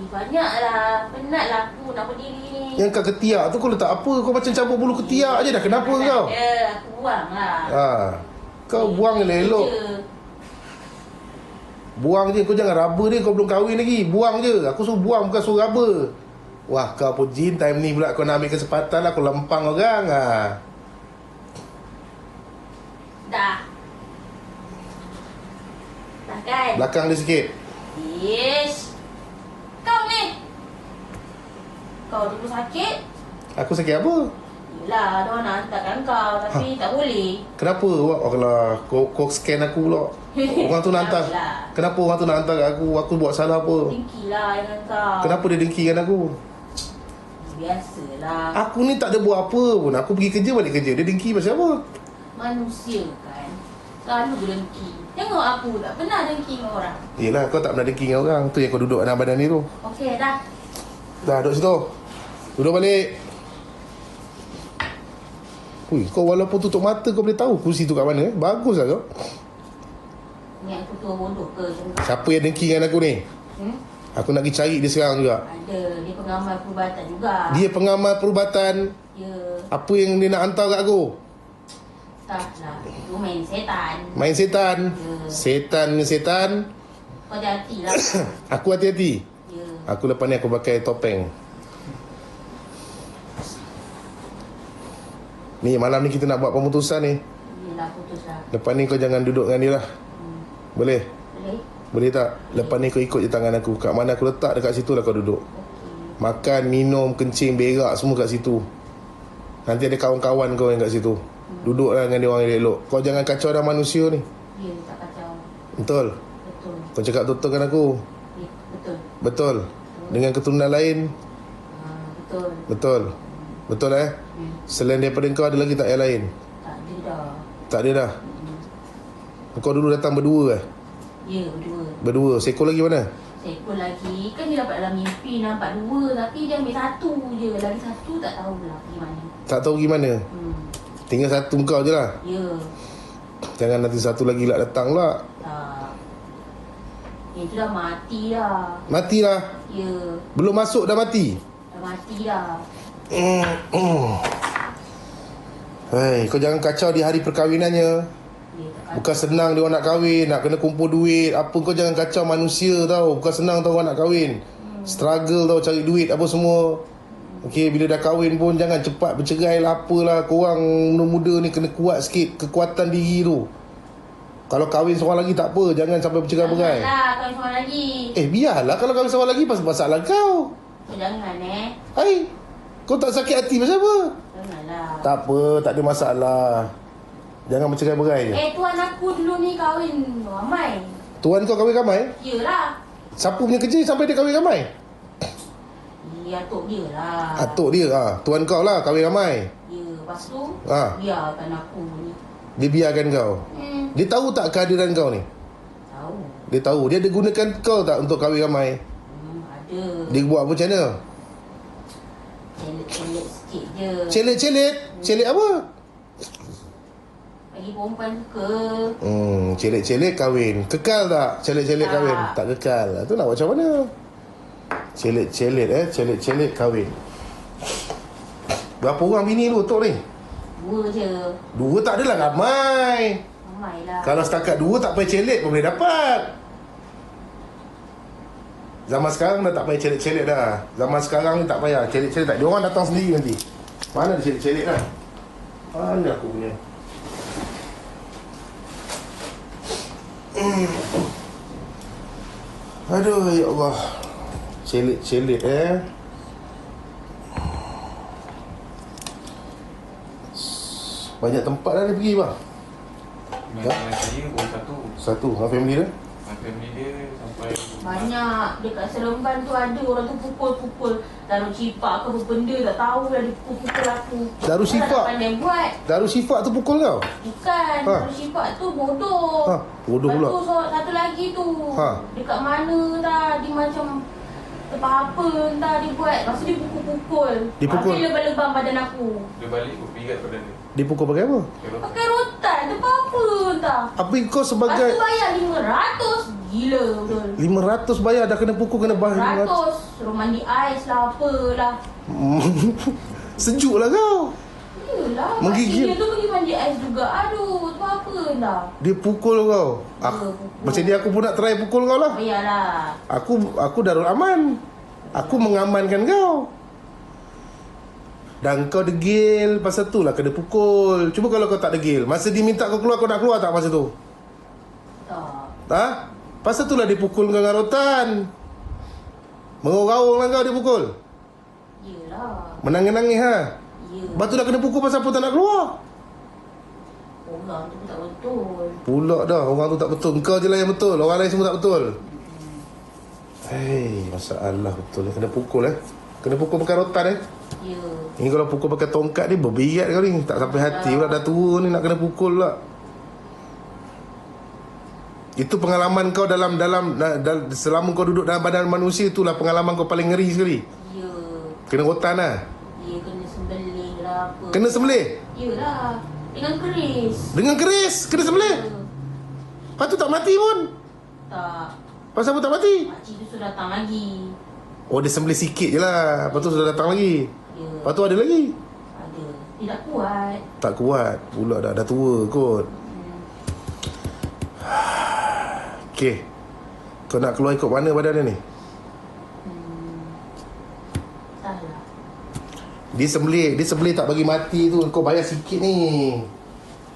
Banyaklah. Penatlah aku nak berdiri ni. Yang kat ketiak tu kau letak apa? Kau macam cabut bulu ketiak je dah. Kenapa kau? Aku buang lah. Kau buang elok. Buang je, kau jangan raba dia. Kau belum kahwin lagi. Buang je. Aku suruh buang, bukan suruh raba. Wah, kau pun jin. Time ni pula kau nak ambil kesempatan lah. Kau lempang orang. Dah. Dah kan? Belakang dia sikit. Yes. Kau ni. Kau dulu sakit. Aku sakit apa? Yelah, ada orang nak hantarkan kau. Tapi tak boleh. Kenapa? Wah, kalau kau scan aku pula. Orang tu nak hantar. Kenapa orang tu nak hantar kat aku? Aku buat salah apa? Dengki lah dengan kau. Kenapa dia dengki dengan aku? Biasalah. Aku ni tak ada buat apa pun. Aku pergi kerja, balik kerja. Dia dengki pasal apa? Manusia kan selalu dengki. Tengok aku tak pernah dengki dengan orang. Yelah, kau tak pernah dengki dengan orang. Tu yang kau duduk dalam badan ni tu. Okey dah. Dah, duduk situ. Duduk balik. Ui, kau walaupun tutup mata kau boleh tahu kursi tu kat mana. Bagus lah kau. Ni aku tua bodoh ke macam tu? Siapa yang dengki dengan aku ni? Aku nak pergi cari dia sekarang juga. Ada. Dia pengamal perubatan juga. Dia pengamal perubatan. Ya. Apa yang dia nak hantar kat aku? Tak lah. Itu main setan. Main setan. Ya. Setan ni setan. Kau hati-hati lah. Aku hati-hati. Ya. Aku lepas ni aku pakai topeng. Ni malam ni kita nak buat pemutusan ni. Yelah putus lah. Lepas ni kau jangan duduk dengan dia lah. Boleh? Boleh? Boleh tak? Lepas ni kau ikut je tangan aku. Kat mana aku letak, dekat situ lah kau duduk. Okey. Makan, minum, kencing, berak semua kat situ. Nanti ada kawan-kawan kau yang kat situ. Duduk lah dengan dia orang elok. Kau jangan kacau dah manusia ni. Ya, tak kacau. Betul? Betul. Kau cakap betul kan aku? Ya, betul. Betul? Dengan keturunan lain? Betul. Betul? Betul Selain daripada kau ada lagi tak yang lain? Tak ada dah. Tak ada dah? Kau dulu datang berdua Ya, berdua. Berdua. Seekor lagi mana? Seekor lagi. Kan dia dapat dalam mimpi nampak dua. Tapi dia ambil satu je. Lagi satu tak tahulah pergi mana. Tak tahu pergi mana? Tinggal satu kau je lah. Ya. Jangan nanti satu lagi lah datang pula. Tak. Itu dah mati dah. Mati lah. Ya. Belum masuk dah mati. Dah mati dah. Hei, kau jangan kacau di hari perkahwinannya. Ya, tak Bukan senang dia orang nak kahwin, nak kena kumpul duit. Apa kau jangan kacau manusia tau. Bukan senang tau orang nak kahwin. Struggle tau cari duit apa semua. Okey, bila dah kahwin pun jangan cepat bercerai lah apalah. Korang muda-muda ni kena kuat sikit kekuatan diri tu. Kalau kahwin seorang lagi tak apa, jangan sampai bercerai-berai. Janganlah kahwin seorang lagi. Biarlah kalau kahwin seorang lagi pasal masalah kau. Jangan Hai, kau tak sakit hati pasal apa? Janganlah. Tak apa, tak ada masalah. Jangan bercerai-berai je. Tuan aku dulu ni kahwin ramai. Tuan kau kahwin ramai? Yelah. Siapa punya kerja sampai dia kahwin ramai? Atuk dia lah. Atuk dia tuan kau lah kahwin ramai. Ya, lepas tu biarkan aku ni. Dia biarkan kau. Dia tahu tak kehadiran kau ni? Tahu. Dia tahu. Dia ada gunakan kau tak untuk kahwin ramai? Ada. Dia buat apa macam mana? Celit-celit sikit je. Celit-celit? Celit apa? Bagi perempuan suka. Celit-celit kahwin. Kekal tak celit-celit kahwin? Tak kekal. Tu nak buat macam mana? Celit-celit celit-celit kahwin. Berapa orang bini lu tok ni? 2 je. 2 tak adalah ramai. Ramai lah. Kalau setakat 2 tak payah celit pun boleh dapat. Zaman sekarang dah tak payah celit-celit dah. Zaman sekarang ni tak payah celit-celit tak. Dia orang datang sendiri nanti. Mana dia celit-celit dah? Mana aku punya? Aduh ya Allah. Celit-celit banyak tempat dah dia pergi bang. Dengan saya baru Satu dengan family dia. family dia sampai Banyak. Dekat Seremban tu ada orang tu pukul-pukul. Taruh cipak ke apa benda tak tahu lah dia pukul aku. Daruh Orang sifat? tak pandai buat. Darul Sifat tu pukul kau? Bukan. Taruh cipak tu bodoh. Bodoh pula. Lepas tu satu lagi tu. Dekat mana dah dia macam Tak apa entah dia buat. Masa dia pukul-pukul. Dipukul? Habis lebam-lebam badan aku. Dia balik berpigat pada dia. Dipukul pakai apa? Pakai rotan. Tak apa entah. Apa kau Lepas tu sebagai bayar 500. Gila betul. 500 bayar dah kena pukul kena bayar 500. Suruh mandi ais lah apalah. Sejuk lah kau. Yelah. Menggigil. Dia tu pergi mandi ais juga. Aduh, tu apa dah. Dia pukul kau. pukul. Macam dia aku pun nak try pukul kau lah. Biarlah. Aku Darul Aman. Aku mengamankan kau. Dan kau degil, pasal tu lah kena pukul. Cuba kalau kau tak degil, masa dia minta kau keluar, kau nak keluar tak masa tu? Tak. Ha? Pasal tu lah dia pukul kau dengan rotan. Mengaung-aung lah kau dia pukul. Yelah. Menangis-nangis ha. Ya. Lepas tu dah kena pukul pasal apa tak nak keluar. Orang tu tak betul. Pula dah, orang tu tak betul. Kau je lah yang betul, orang lain semua tak betul. Hei, masalah betul. Kena pukul Kena pukul pakai rotan Ya. Ini kalau pukul pakai tongkat ni berbiat kau ni. Tak sampai hati pula, dah tua ni nak kena pukul pula. Itu pengalaman kau dalam selama kau duduk dalam badan manusia, itulah pengalaman kau paling ngeri sekali. Ya. Kena rotan lah. Ya, kena sembelih lah apa. Kena sembelih? Yelah. Dengan keris. Dengan keris kena sembelih. Ya. Lepas tu tak mati pun. Tak. Pasal apa tak mati? Makcik tu sudah datang lagi. Oh, dia sembelih sikit je lah. Lepas tu sudah datang lagi. Ya. Lepas tu ada lagi. Ada. Tidak kuat. Tak kuat pula dah tua kot. Okey. Kau nak keluar ikut mana badan dia ni? Entahlah. Dia sembelih tak bagi mati tu. Kau bayar sikit ni.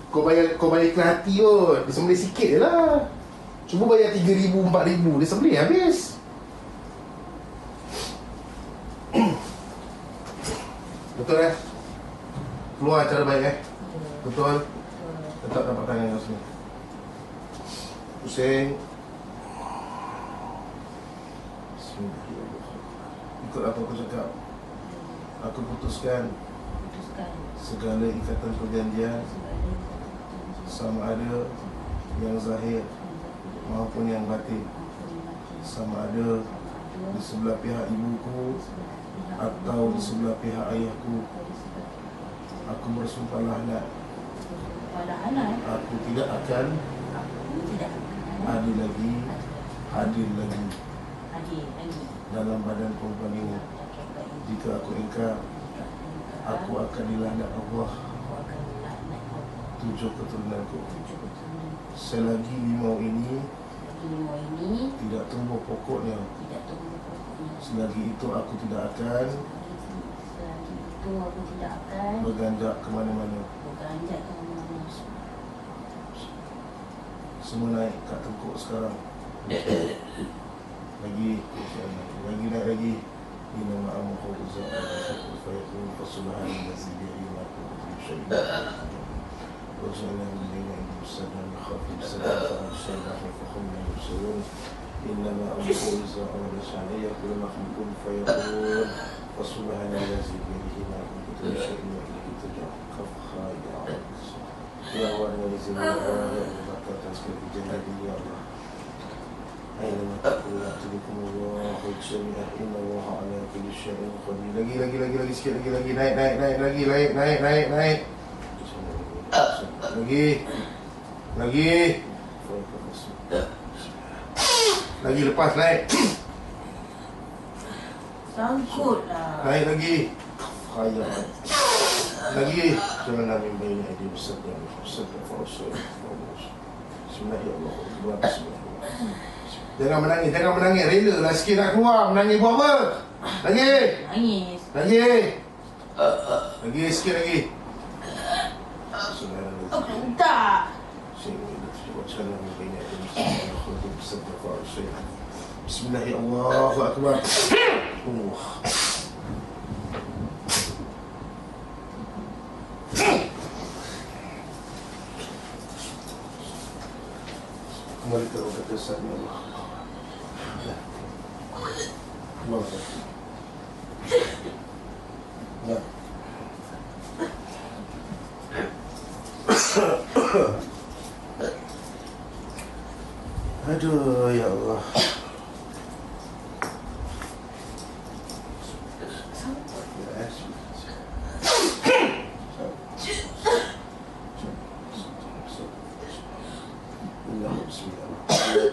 Kau bayar ikhlas hati kot. Dia sembelih sikit je lah. Cuba bayar 3,000, 4,000. Dia sembelih habis. Betul Keluar cara baik Ya. Betul. Betul. Letak tapak tangan kau sini. Pusing. Ikut apa aku cakap. Aku putuskan Putuskan. segala ikatan perjanjian, Segala sama ada yang zahir maupun yang batin, sama ada di sebelah pihak ibuku atau di sebelah pihak ayahku. Aku bersumpah laknat, aku tidak akan hadir lagi dalam badan perempuan ini. Jika aku ingkar, aku akan dilaknat Allah 7 keturunanku. Selagi limau ini tidak tumbuh pokoknya, selagi itu aku tidak akan berganjak ke mana-mana. Semua naik kat tengkuk sekarang. Lagi naik lagi. Inna ma'amuhu uzza'u fayakun fasubhanallazi bihi ma kulli syai'in. Waj'alna min bayni aydihim saddan yakhafuna saddan fahum la yubsirun. Inna ma'amuhu uzza'u fayakun fayakun fasubhanallazi bihi ma kulli syai'in wa ilayhi turja'un. Kafha ya Allah. Ya Allah, dengan izin Allah, ya Allah, atas kebijakan ya Allah. Aina taqulu Allah jami'an inna Allah ala kulli syai'in qadir. Lagi sikit lagi naik lagi lepas naik sangkut lah. naik lagi kaya lagi jangan amin bayi ini bersedar farasul bismillahirrahmanirrahim. Jangan menangis, rela lah sikit nak keluar. Menangis buat apa? Nangis. Lagi sikit lagi. Tak. Bismillahirrahmanirrahim. Kembali ke roda kesat ya Allah. Ya. Aduh ya Allah. Okey,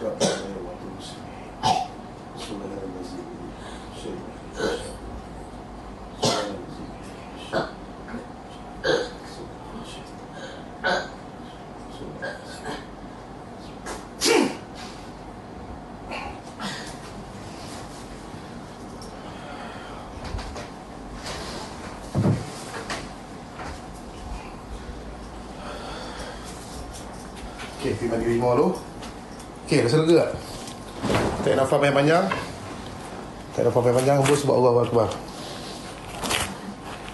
pergi mandi rimau dulu. Okey, rasa lega tak? Tarik nafas panjang-panjang. Tarik nafas panjang-panjang, hembus sebab Allah Akbar.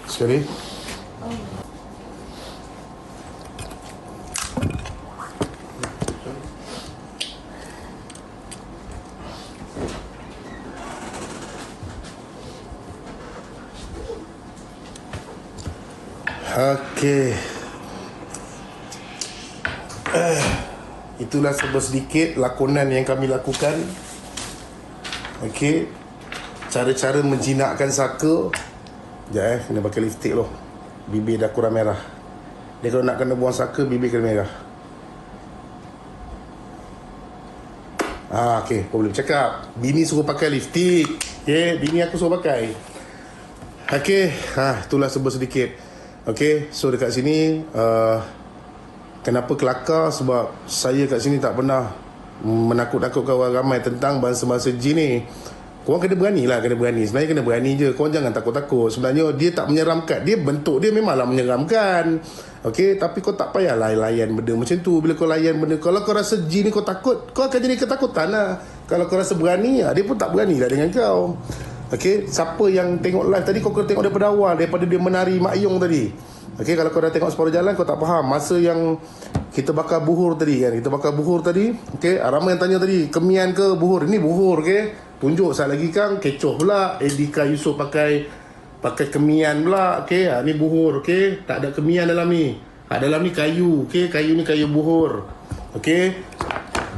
Sekali. Okey. Itulah sedikit lakonan yang kami lakukan. Okey. Cara-cara menjinakkan saka. Sekejap kena pakai lipstick loh. Bibir dah kurang merah. Dia kalau nak kena buang saka, bibir kena merah. Okey, kau boleh bercakap. Bini suruh pakai lipstick. Okey, bini aku suruh pakai. Okey, itulah sedikit. Okey, so dekat sini kenapa kelakar? Sebab saya kat sini tak pernah menakut-nakutkan orang ramai tentang bangsa-bangsa jin ni. Korang kena berani. Sebenarnya kena berani je. Korang jangan takut-takut. Sebenarnya dia tak menyeramkan. Dia bentuk dia memanglah menyeramkan. Okey, tapi kau tak payah layan benda macam tu. Bila kau layan benda, kalau kau rasa jin ni kau takut, kau akan jadi ketakutan lah. Kalau kau rasa berani, dia pun tak berani lah dengan kau. Okey, siapa yang tengok live tadi, kau kena tengok daripada awal, daripada dia menari Mak Yong tadi. Okey, kalau kau dah tengok separuh jalan, kau tak faham. Masa yang kita bakar buhur tadi kan, okey, ramai yang tanya tadi, kemian ke buhur? Ini buhur, okey. Tunjuk saat lagi Kang, kecoh pula. Edika Yusof pakai kemian pula, okey. Ni buhur, okey. Tak ada kemian dalam ni. Dalam ni kayu, okey. Kayu ni kayu buhur. Okey.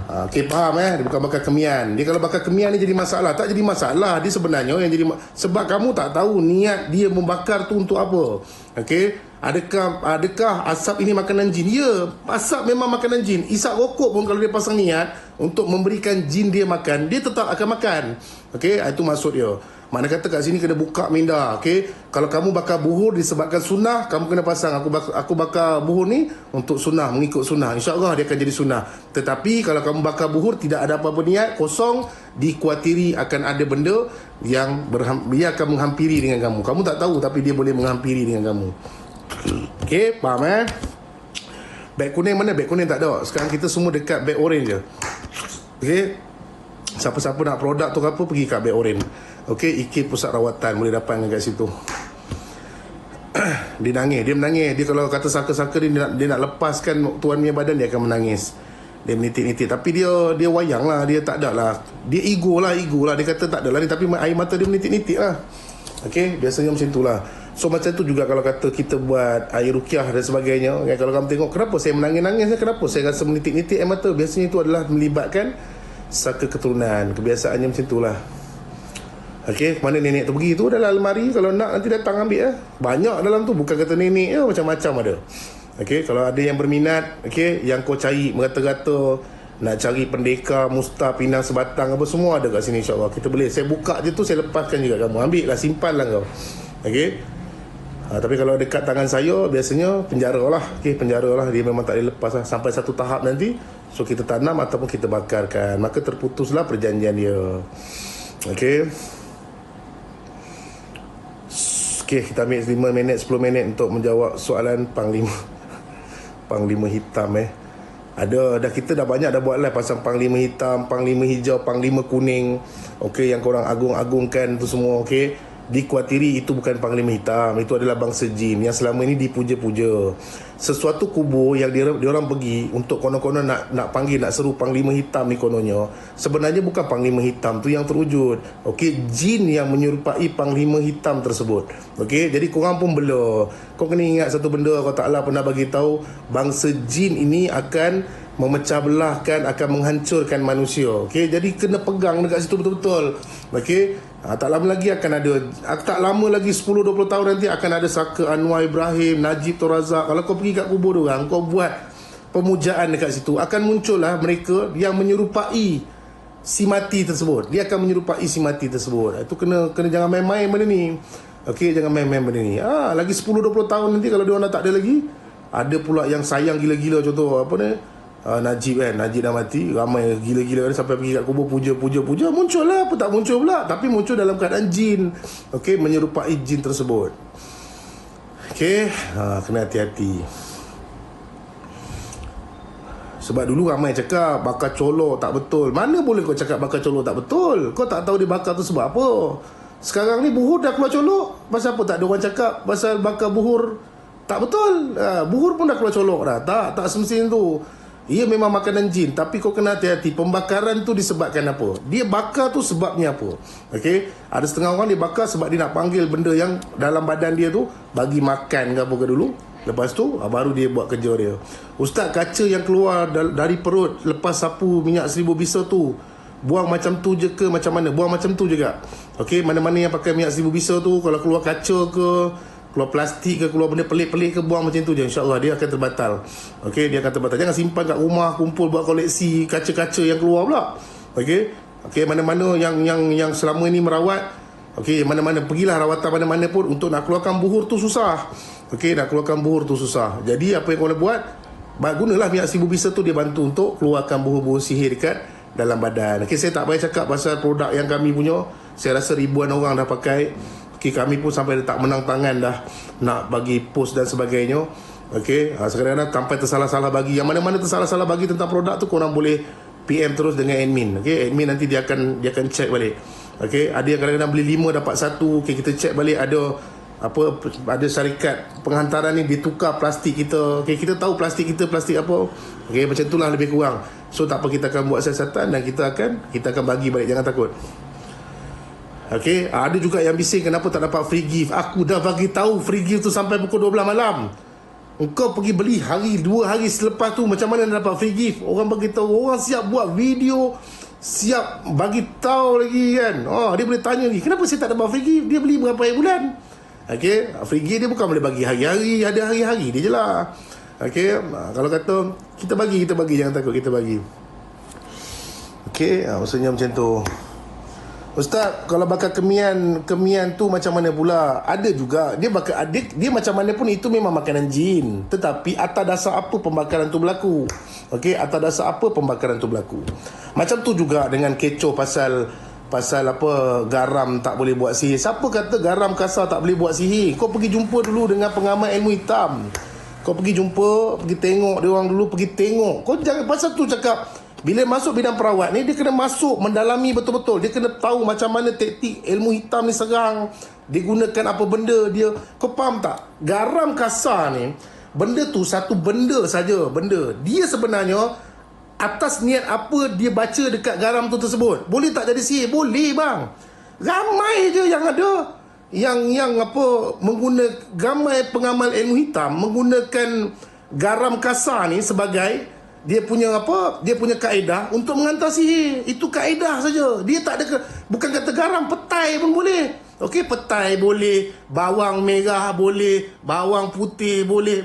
Okey, faham dia bukan bakar kemian. Dia kalau bakar kemian ni jadi masalah. Tak jadi masalah. Dia sebenarnya yang jadi sebab kamu tak tahu niat dia membakar tu untuk apa. Okey. Adakah asap ini makanan jin? Ya, asap memang makanan jin. Isap rokok pun kalau dia pasang niat untuk memberikan jin dia makan, dia tetap akan makan. Okey, itu maksud dia. Makna kata kat sini kena buka minda. Okey, kalau kamu bakar buhur disebabkan sunnah, kamu kena pasang aku bakar buhur ni untuk sunnah, mengikut sunnah. InsyaAllah dia akan jadi sunnah. Tetapi kalau kamu bakar buhur tidak ada apa-apa niat, kosong, dikuatiri akan ada benda yang dia akan menghampiri dengan kamu. Kamu tak tahu tapi dia boleh menghampiri dengan kamu. Okey, faham Beg kuning mana? Beg kuning tak ada. Sekarang kita semua dekat beg orange je. Okey. Siapa-siapa nak produk tu ke apa, pergi kat beg orange. Okey, IKIP pusat rawatan boleh dapat kat situ. Dia menangis. Dia kalau kata saka-saka dia nak lepaskan tuan punya badan, dia akan menangis. Dia menitik-nitik. Tapi dia wayang lah. Dia tak ada lah. Dia ego lah. Dia kata tak ada lah ni. Tapi air mata dia menitik-nitik lah. Okey, biasanya macam tu lah. So macam tu juga kalau kata kita buat air rukiah dan sebagainya. Kalau kamu tengok kenapa saya menangis-nangis, kenapa saya rasa menitik-nitik air mata, biasanya itu adalah melibatkan saka keturunan. Kebiasaannya macam tu lah. Okey, mana nenek tu pergi tu dalam almari. Kalau nak nanti datang ambil banyak dalam tu. Bukan kata nenek macam-macam ada. Okey, kalau ada yang berminat, okey, yang kau cari merata-rata, nak cari pendekar, mustar, pinang sebatang apa semua ada kat sini insya-Allah. Kita boleh, saya buka je tu, saya lepaskan juga kamu. Ambil lah, simpan lah kau. Okey. Tapi kalau dekat tangan saya, biasanya penjara lah. Okey, penjara lah. Dia memang tak boleh lepas lah. Sampai satu tahap nanti, so kita tanam ataupun kita bakarkan. Maka terputuslah perjanjian dia. Okey. Okey, kita ambil 5 minit, 10 minit untuk menjawab soalan Panglima. Panglima hitam kita dah banyak dah buat live pasal Panglima hitam, Panglima hijau, Panglima kuning. Okey, yang korang agung-agungkan tu semua, okey. Dikuatiri itu bukan Panglima hitam, itu adalah bangsa jin yang selama ini dipuja-puja. Sesuatu kubur yang dia orang pergi untuk konon-konon nak panggil, nak seru Panglima hitam ni kononnya, sebenarnya bukan Panglima hitam tu yang terwujud. Okey, jin yang menyerupai Panglima hitam tersebut. Okey, jadi korang pun bela. Kau kena ingat satu benda, Allah Ta'ala pernah bagi tahu bangsa jin ini akan memecah belahkan, akan menghancurkan manusia. Okey, jadi kena pegang dekat situ betul-betul. Okey. Tak lama lagi akan ada, tak lama lagi 10-20 tahun nanti akan ada saka Anwar Ibrahim, Najib Tun Razak. Kalau kau pergi kat kubur orang, kau buat pemujaan dekat situ, akan muncullah mereka yang menyerupai si mati tersebut. Dia akan menyerupai si mati tersebut. Itu kena jangan main-main benda ni. Okey, jangan main-main benda ni. Lagi 10-20 tahun nanti kalau dia orang dah tak ada lagi, ada pula yang sayang gila-gila, contoh apa ni? Najib kan, Najib dah mati, ramai gila-gila kan, sampai pergi kat kubur puja, muncul lah, apa tak muncul pula, tapi muncul dalam keadaan jin. Okey, menyerupai jin tersebut. Okey, kena hati-hati. Sebab dulu ramai cakap bakar colok tak betul. Mana boleh kau cakap bakar colok tak betul? Kau tak tahu dia bakar tu sebab apa. Sekarang ni buhur dah keluar colok. Pasal apa tak ada orang cakap pasal bakar buhur tak betul? Buhur pun dah keluar colok dah. Tak semestinya tu. Ia memang makanan jin, tapi kau kena hati-hati. Pembakaran tu disebabkan apa? Dia bakar tu sebabnya apa? Okey, ada setengah orang dia bakar sebab dia nak panggil benda yang dalam badan dia tu bagi makan ke apa ke dulu. Lepas tu baru dia buat kerja dia. Ustaz, kaca yang keluar dari perut lepas sapu minyak 1000 bisa tu, buang macam tu je ke macam mana? Buang macam tu juga. Okey, mana-mana yang pakai minyak 1000 bisa tu, kalau keluar kaca ke, keluar plastik ke, keluar benda pelik-pelik ke, buang macam tu je. InsyaAllah dia akan terbatal. Okey, dia akan terbatal. Jangan simpan kat rumah, kumpul buat koleksi kaca-kaca yang keluar pula. Okey. Okey, mana-mana yang selama ni merawat, okey, mana-mana pergilah rawatan mana-mana pun, untuk nak keluarkan buhur tu susah. Okey, nak keluarkan buhur tu susah. Jadi apa yang kau boleh buat, gunalah minyak 1000 bisa tu, dia bantu untuk keluarkan buhur-buhur sihir dekat dalam badan. Okey, saya tak payah cakap pasal produk yang kami punya. Saya rasa ribuan orang dah pakai. Okey, kami pun sampai tak menang tangan dah nak bagi post dan sebagainya. Okey, sekarang sampai tersalah-salah bagi. Yang mana-mana tersalah-salah bagi tentang produk tu, korang boleh PM terus dengan admin. Okey, admin nanti dia akan check balik. Okey, ada yang kadang-kadang beli 5 dapat 1. Okey, kita check balik ada syarikat penghantaran ni ditukar plastik kita. Okey, kita tahu plastik kita plastik apa. Okey, macam itulah lebih kurang. So tak apa, kita akan buat siasatan dan kita akan bagi balik, jangan takut. Okey, ada juga yang bising kenapa tak dapat free gift. Aku dah bagi tahu free gift tu sampai pukul 12 malam. Engkau pergi beli 2 hari selepas tu, macam mana nak dapat free gift? Orang bagi tahu, orang siap buat video, siap bagi tahu lagi kan. Dia boleh tanya ni, kenapa saya tak dapat free gift? Dia beli berapa bulan? Okey, free gift dia bukan boleh bagi hari-hari, ada hari-hari dia je lah. Okey, kalau kata kita bagi, jangan takut, kita bagi. Okey, maksudnya macam tu. Ustaz, kalau bakar kemian tu macam mana pula? Ada juga, dia bakar dia macam mana pun itu memang makanan jin. Tetapi atas dasar apa pembakaran tu berlaku? Okey, atas dasar apa pembakaran tu berlaku? Macam tu juga dengan kecoh pasal apa garam tak boleh buat sihir. Siapa kata garam kasar tak boleh buat sihir? Kau pergi jumpa dulu dengan pengamal ilmu hitam. Kau pergi jumpa, pergi tengok dia orang dulu, pergi tengok. Kau jangan pasal tu cakap bila masuk bidang perawat ni, dia kena masuk mendalami betul-betul. Dia kena tahu macam mana taktik ilmu hitam ni serang. Dia gunakan apa benda dia. Kau faham tak? Garam kasar ni, benda tu satu benda saja, benda. Dia sebenarnya atas niat apa dia baca dekat garam tu tersebut. Boleh tak jadi sihir? Boleh bang. Ramai je yang ada yang apa menggunakan, ramai pengamal ilmu hitam menggunakan garam kasar ni sebagai dia punya kaedah untuk menghantar sihir. Itu kaedah saja. Dia tak ada bukan kata garam, petai pun boleh. Okey, petai boleh, bawang merah boleh, bawang putih boleh.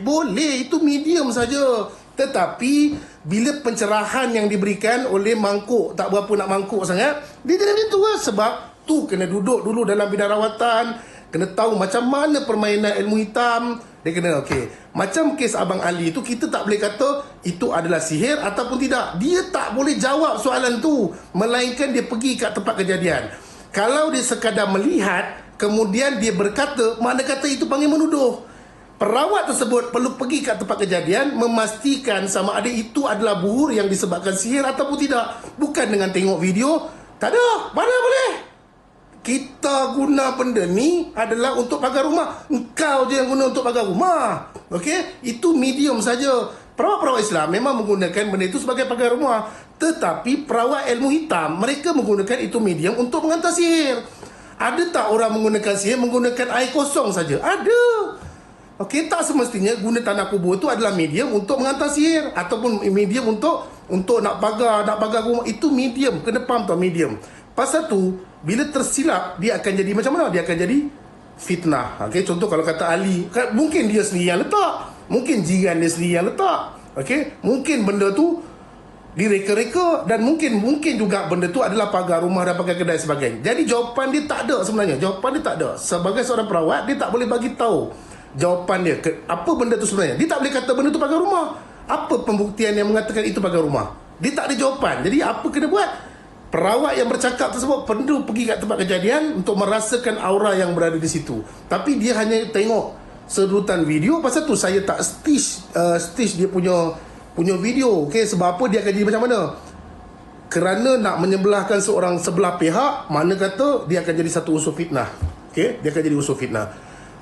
Itu medium saja. Tetapi bila pencerahan yang diberikan oleh mangkuk, tak berapa nak mangkuk sangat, dia jadi macam tu lah. Sebab tu kena duduk dulu dalam bidang rawatan, kena tahu macam mana permainan ilmu hitam. Dia kena, okey, macam kes Abang Ali tu, kita tak boleh kata itu adalah sihir ataupun tidak. Dia tak boleh jawab soalan tu, melainkan dia pergi kat tempat kejadian. Kalau dia sekadar melihat, kemudian dia berkata, mana kata itu panggil menuduh. Perawat tersebut perlu pergi kat tempat kejadian, memastikan sama ada itu adalah buhur yang disebabkan sihir ataupun tidak. Bukan dengan tengok video, tak ada, mana boleh. Kita guna benda ni adalah untuk pagar rumah. Engkau je yang guna untuk pagar rumah. Okey? Itu medium saja. Perawat-perawat Islam memang menggunakan benda itu sebagai pagar rumah. Tetapi perawat ilmu hitam, mereka menggunakan itu medium untuk menghantar sihir. Ada tak orang menggunakan sihir menggunakan air kosong saja? Ada. Okey, tak semestinya guna tanah kubur itu adalah medium untuk menghantar sihir ataupun medium untuk nak pagar rumah. Itu medium. Kena faham tau, medium. Pasal tu, bila tersilap, dia akan jadi macam mana? Dia akan jadi fitnah. Okey, contoh kalau kata Ali, mungkin dia sendiri yang letak, mungkin jiran dia sendiri yang letak. Okey, mungkin benda tu direka-reka dan mungkin juga benda tu adalah pagar rumah dan pagar kedai sebagainya. Jadi jawapan dia tak ada sebenarnya. Jawapan dia tak ada. Sebagai seorang perawat, dia tak boleh bagi tahu jawapan dia apa benda tu sebenarnya. Dia tak boleh kata benda tu pagar rumah. Apa pembuktian yang mengatakan itu pagar rumah? Dia tak ada jawapan. Jadi apa kena buat? Perawat yang bercakap tersebut perlu pergi kat tempat kejadian untuk merasakan aura yang berada di situ. Tapi dia hanya tengok serutan video. Pasal tu saya tak stitch dia punya video. Okay, sebab apa dia akan jadi macam mana? Kerana nak menyebelahkan seorang sebelah pihak, mana kata dia akan jadi satu unsur fitnah. Okay, dia akan jadi unsur fitnah.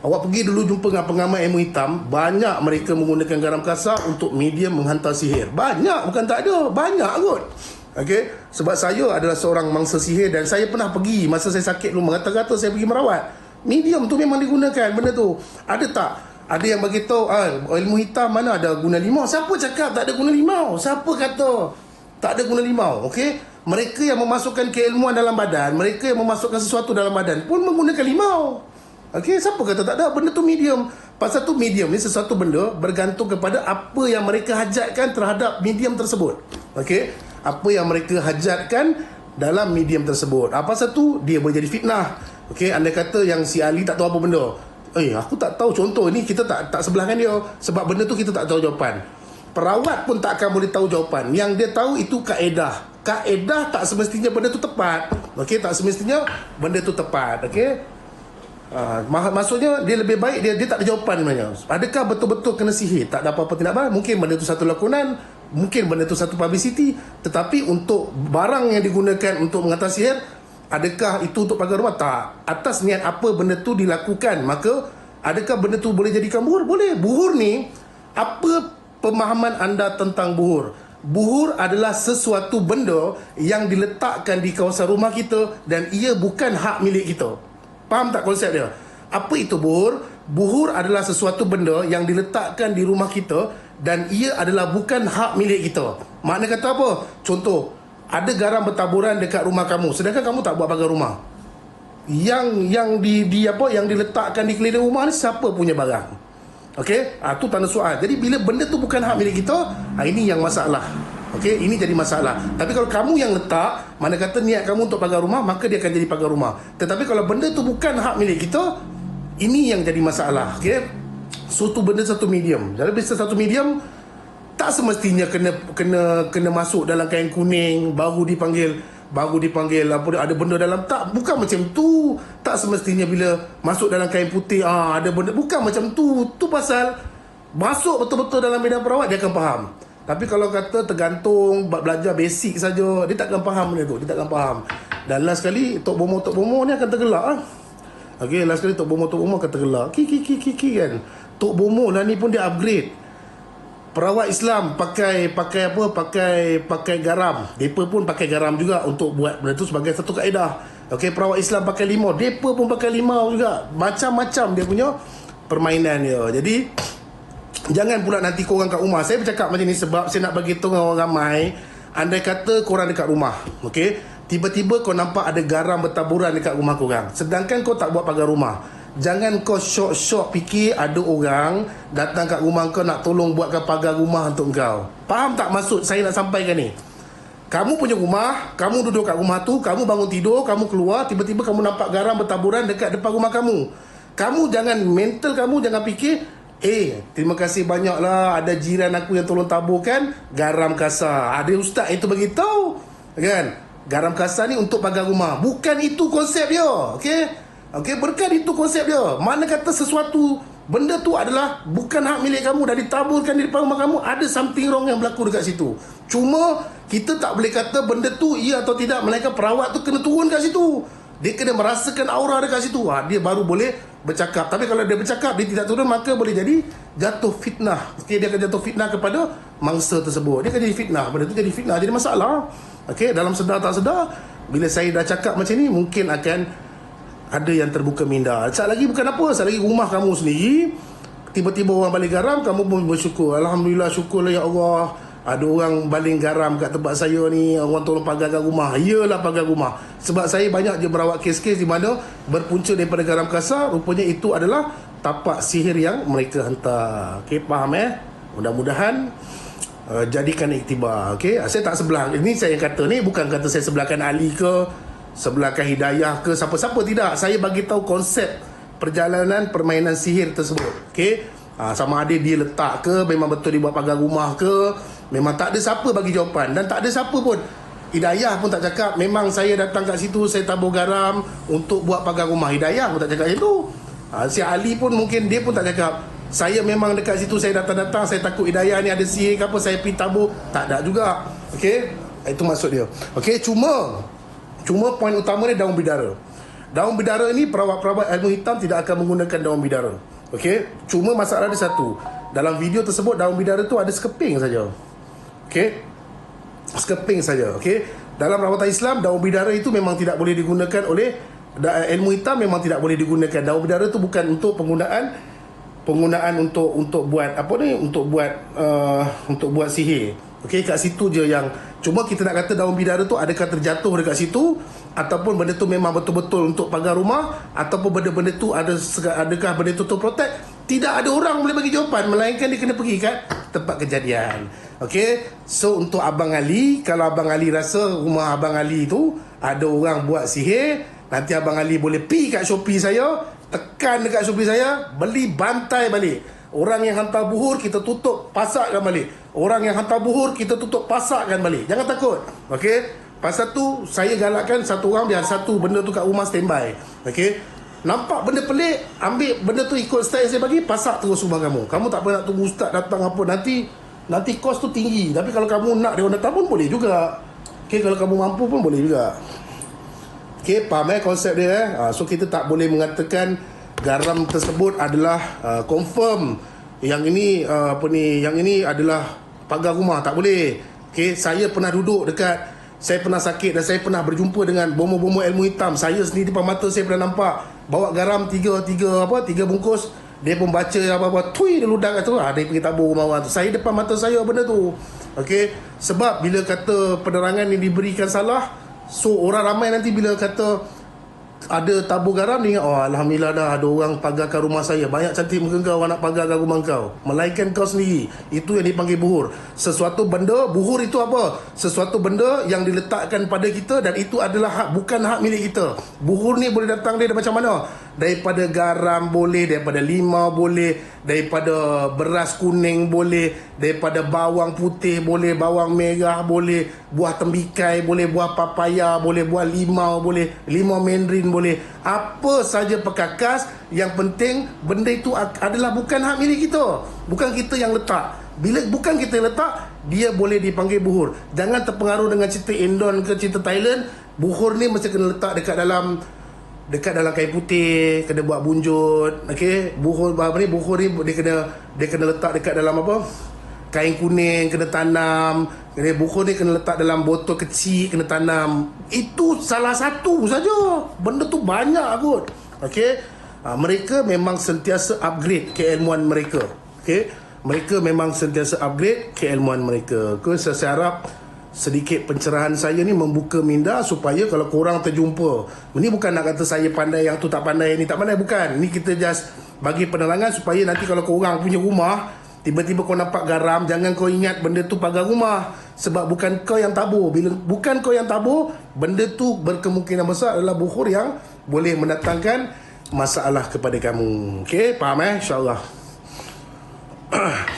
Awak pergi dulu jumpa dengan pengamal ilmu hitam, banyak mereka menggunakan garam kasar untuk medium menghantar sihir. Banyak, bukan tak ada, banyak kot. Okay, sebab saya adalah seorang mangsa sihir dan saya pernah pergi masa saya sakit dulu, mengata-kata saya pergi merawat. Medium tu memang digunakan benda tu. Ada tak? Ada yang bagi tahu ilmu hitam mana ada guna limau. Siapa cakap tak ada guna limau? Siapa kata tak ada guna limau? Okey, mereka yang memasukkan keilmuan dalam badan, mereka yang memasukkan sesuatu dalam badan pun menggunakan limau. Okey, siapa kata tak ada? Benda tu medium. Pasal tu medium ni sesuatu benda bergantung kepada apa yang mereka hajatkan terhadap medium tersebut. Okey, apa yang mereka hajatkan dalam medium tersebut. Apa satu dia boleh jadi fitnah. Okey, anda kata yang si Ali tak tahu apa benda. Aku tak tahu. Contoh ni kita tak sebelahkan dia. Sebab benda tu kita tak tahu jawapan. Perawat pun tak akan boleh tahu jawapan. Yang dia tahu itu kaedah. Kaedah tak semestinya benda tu tepat. Okey, tak semestinya benda tu tepat. Okey. Maksudnya dia lebih baik dia tak ada jawapan sebenarnya. Adakah betul-betul kena sihir? Tak ada apa-apa tindak balas. Mungkin benda tu satu lakonan, mungkin benda tu satu publicity. Tetapi untuk barang yang digunakan untuk mengatasi sihir, adakah itu untuk pagar rumah? Tak. Atas niat apa benda tu dilakukan, maka adakah benda tu boleh jadikan buhur? Boleh. Buhur ni, apa pemahaman anda tentang buhur? Buhur adalah sesuatu benda yang diletakkan di kawasan rumah kita dan ia bukan hak milik kita. Faham tak konsep dia? Apa itu buhur? Buhur adalah sesuatu benda yang diletakkan di rumah kita dan ia adalah bukan hak milik kita. Makna kata apa? Contoh, ada garam bertaburan dekat rumah kamu, sedangkan kamu tak buat pagar rumah. Yang diletakkan di keliling rumah ni siapa punya barang? Okey, tu tanda soal. Jadi bila benda tu bukan hak milik kita, ini yang masalah. Okey, ini jadi masalah. Tapi kalau kamu yang letak, mana kata niat kamu untuk pagar rumah, maka dia akan jadi pagar rumah. Tetapi kalau benda tu bukan hak milik kita, ini yang jadi masalah. Okey, suatu benda satu medium. Jadi bisa satu medium tak semestinya kena masuk dalam kain kuning baru dipanggil apa ada benda dalam. Tak, bukan macam tu. Tak semestinya bila masuk dalam kain putih ada benda, bukan macam tu. Tu pasal masuk betul-betul dalam bidang perawat dia akan faham. Tapi kalau kata tergantung belajar basic saja, dia takkan faham benda tu. Dia takkan faham. Dan last sekali Tok Bomo ni akan tergelak. Okey, last sekali Tok Bomo akan tergelak. Ki kan. Tok Bomo lah ni pun dia upgrade. Perawat Islam pakai garam. Depa pun pakai garam juga untuk buat benda tu sebagai satu kaedah. Okey, perawat Islam pakai limau. Depa pun pakai limau juga. Macam-macam dia punya permainan dia. Jadi jangan pula nanti korang kat rumah. Saya bercakap macam ni sebab saya nak bagi tahu dengan orang ramai. Andai kata korang dekat rumah, okey, tiba-tiba kau nampak ada garam bertaburan dekat rumah korang, sedangkan kau tak buat pagar rumah. Jangan kau syok-syok fikir ada orang datang kat rumah kau nak tolong buatkan pagar rumah untuk kau. Faham tak maksud saya nak sampaikan ni? Kamu punya rumah, kamu duduk kat rumah tu, kamu bangun tidur, kamu keluar, tiba-tiba kamu nampak garam bertaburan dekat depan rumah kamu. Kamu jangan, mental kamu jangan fikir, terima kasih banyaklah ada jiran aku yang tolong taburkan garam kasar. Ada ustaz itu bagi tahu, kan? Garam kasar ni untuk pagar rumah. Bukan itu konsep dia, okey, bukan itu konsep dia. Mana kata sesuatu benda tu adalah bukan hak milik kamu dan ditaburkan di depan rumah kamu, ada something wrong yang berlaku dekat situ. Cuma kita tak boleh kata benda tu iya atau tidak, melainkan perawat tu kena turun kat situ. Dia kena merasakan aura dekat situ. Dia baru boleh bercakap. Tapi kalau dia bercakap, dia tidak turun, maka boleh jadi jatuh fitnah. Okey, dia akan jatuh fitnah kepada mangsa tersebut. Dia akan jadi fitnah. Benda tu jadi fitnah, jadi masalah. Okey, dalam sedar tak sedar, bila saya dah cakap macam ni, mungkin akan ada yang terbuka minda. Saat lagi bukan apa, saat lagi rumah kamu sendiri, tiba-tiba orang balik garam, kamu pun bersyukur. Alhamdulillah, syukurlah ya Allah. Ada orang baling garam kat tempat saya ni, orang tolong pagarkan rumah. Iyalah pagar rumah. Sebab saya banyak je merawat kes-kes di mana berpunca daripada garam kasar, rupanya itu adalah tapak sihir yang mereka hantar. Okey, faham Mudah-mudahan jadikan iktibar. Okey, saya tak sebelah. Ini saya kata ni bukan kata saya sebelahkan Ali ke, sebelahkan Hidayah ke, siapa-siapa, tidak. Saya bagi tahu konsep perjalanan permainan sihir tersebut. Okey, sama ada dia letak ke, memang betul dia buat pagar rumah ke, memang tak ada siapa bagi jawapan. Dan tak ada siapa pun, Hidayah pun tak cakap memang saya datang kat situ, saya tabur garam untuk buat pagar rumah. Hidayah pun tak cakap itu. Si Ali pun mungkin dia pun tak cakap saya memang dekat situ, saya datang-datang, saya takut Hidayah ni ada sihir ke apa, saya pergi tabur. Tak ada juga. Okey, itu maksud dia. Okey, cuma poin utama ni daun bidara. Daun bidara ni perawat-perawat ilmu hitam tidak akan menggunakan daun bidara. Okey, cuma masalah dia satu. Dalam video tersebut daun bidara tu ada sekeping saja. Okey, sekeping saja. Okey, dalam rawatan Islam daun bidara itu memang tidak boleh digunakan oleh ilmu hitam, memang tidak boleh digunakan. Daun bidara tu bukan untuk penggunaan untuk buat apa ni, untuk buat sihir. Okey, kat situ je yang cuma kita nak kata daun bidara tu adakah terjatuh dekat situ, ataupun benda tu memang betul-betul untuk pagar rumah, ataupun benda-benda tu adakah benda tu protect. Tidak ada orang boleh bagi jawapan, melainkan dia kena pergi kat tempat kejadian. Okey, so untuk Abang Ali, kalau Abang Ali rasa rumah Abang Ali tu ada orang buat sihir, nanti Abang Ali boleh pergi kat Shopee saya, tekan dekat Shopee saya, beli bantai balik. Orang yang hantar buhur kita tutup, pasakkan balik. Orang yang hantar buhur kita tutup, pasakkan balik. Jangan takut. Okey, pasal tu saya galakkan satu orang biar satu benda tu kat rumah standby. Okey, nampak benda pelik, ambil benda tu ikut style saya bagi, pasak terus rumah kamu. Kamu tak payah nak tunggu ustaz datang apa, nanti kos tu tinggi. Tapi kalau kamu nak dia orang datang pun boleh juga. Okey, kalau kamu mampu pun boleh juga. Okey, faham konsep dia. So kita tak boleh mengatakan garam tersebut adalah confirm yang ini yang ini adalah pagar rumah, tak boleh. Okey, saya pernah duduk dekat, saya pernah sakit dan saya pernah berjumpa dengan bomo-bomo ilmu hitam. Saya sendiri depan mata saya pernah nampak bawa garam tiga bungkus, dia pun baca apa-apa, tui dia ludah kat tu, dia pergi tabur rumah orang tu. Saya depan mata saya benda tu. Okey, sebab bila kata penerangan yang diberikan salah, so orang ramai nanti bila kata ada tabur garam, dia ingat, oh alhamdulillah dah ada orang pagarkan rumah saya. Banyak cantik muka kau, orang nak pagarkan rumah kau. Melainkan kau sendiri. Itu yang dipanggil buhur. Sesuatu benda, buhur itu apa? Sesuatu benda yang diletakkan pada kita dan itu adalah hak, bukan hak milik kita. Buhur ni boleh datang dia macam mana? Daripada garam boleh, daripada limau boleh, daripada beras kuning boleh, daripada bawang putih boleh, bawang merah boleh, buah tembikai boleh, buah papaya boleh, buah limau boleh, limau mandarin boleh. Apa saja perkakas, yang penting benda itu adalah bukan hak milik kita. Bukan kita yang letak. Bila bukan kita yang letak, dia boleh dipanggil buhur. Jangan terpengaruh dengan cerita Indon ke cerita Thailand. Buhur ni mesti kena letak dekat dalam kain putih, kena buat bunjut. Okey, buhur ni dia kena letak dekat dalam apa? Kain kuning, kena tanam. Buhur ni kena letak dalam botol kecil, kena tanam. Itu salah satu saja. Benda tu banyak kot. Okey, mereka memang sentiasa upgrade keilmuan mereka. Okey, mereka memang sentiasa upgrade keilmuan mereka. Saya harap sedikit pencerahan saya ni membuka minda supaya kalau korang terjumpa, ini bukan nak kata saya pandai yang tu tak pandai, ni tak pandai, bukan. Ni kita just bagi penerangan supaya nanti kalau korang punya rumah tiba-tiba kau nampak garam, jangan kau ingat benda tu pagar rumah, sebab bukan kau yang tabur. Bila bukan kau yang tabur, benda tu berkemungkinan besar adalah buhur yang boleh mendatangkan masalah kepada kamu. Okey, faham InsyaAllah.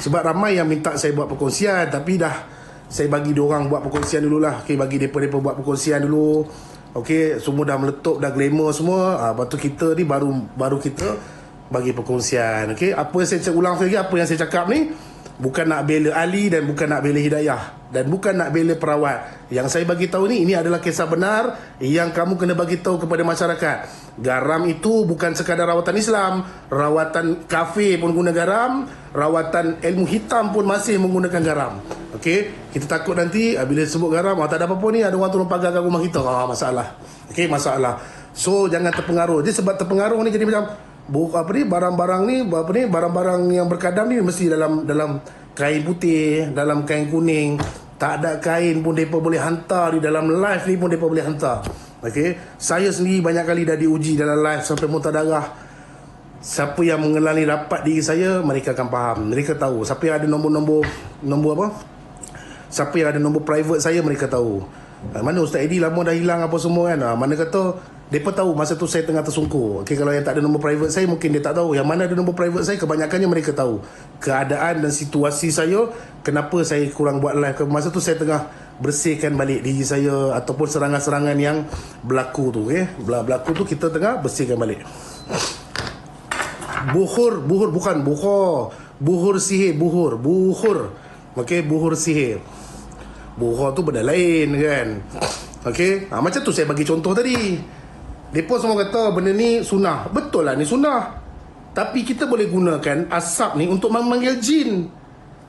Sebab ramai yang minta saya buat perkongsian, tapi dah saya bagi diorang buat perkongsian dululah. Okey, bagi mereka buat perkongsian dulu. Okey, semua dah meletup, dah glamour semua. Lepas tu kita ni baru kita bagi perkongsian. Okey, apa yang saya ulang lagi, apa yang saya cakap ni bukan nak bela Ali dan bukan nak bela Hidayah dan bukan nak bela perawat. Yang saya bagi tahu ni, ini adalah kisah benar yang kamu kena bagi tahu kepada masyarakat. Garam itu bukan sekadar rawatan Islam, rawatan kafir pun guna garam, rawatan ilmu hitam pun masih menggunakan garam. Okey, kita takut nanti bila sebut garam, tak ada apa-apa ni, ada orang turun pagarkan rumah kita. Masalah. Okey, masalah. So jangan terpengaruh. Dia sebab terpengaruh ni jadi macam barang-barang yang berkadam ni mesti dalam kain putih, dalam kain kuning. Tak ada kain pun mereka boleh hantar, di dalam live ni pun mereka boleh hantar. Okey, saya sendiri banyak kali dah diuji dalam live sampai muntah darah. Siapa yang mengenali rapat diri saya, mereka akan faham. Mereka tahu siapa yang ada nombor apa, Siapa yang ada nombor private saya, mereka tahu. Mana Ustaz Eddie lama dah hilang apa semua kan. Mana kata mereka tahu masa tu saya tengah tersungkur. Okay, kalau yang tak ada nombor private saya, mungkin dia tak tahu. Yang mana ada nombor private saya, kebanyakannya mereka tahu keadaan dan situasi saya, kenapa saya kurang buat live. Masa tu saya tengah bersihkan balik diri saya, ataupun serangan-serangan yang berlaku tu. Okay? Berlaku tu kita tengah bersihkan balik. Buhur bukan buhur. Buhur sihir, buhur. Okay, buhur sihir. Buhur tu benda lain kan. Okay, macam tu saya bagi contoh tadi. Mereka semua kata benda ni sunnah. Betul lah ni sunnah. Tapi kita boleh gunakan asap ni untuk memanggil jin.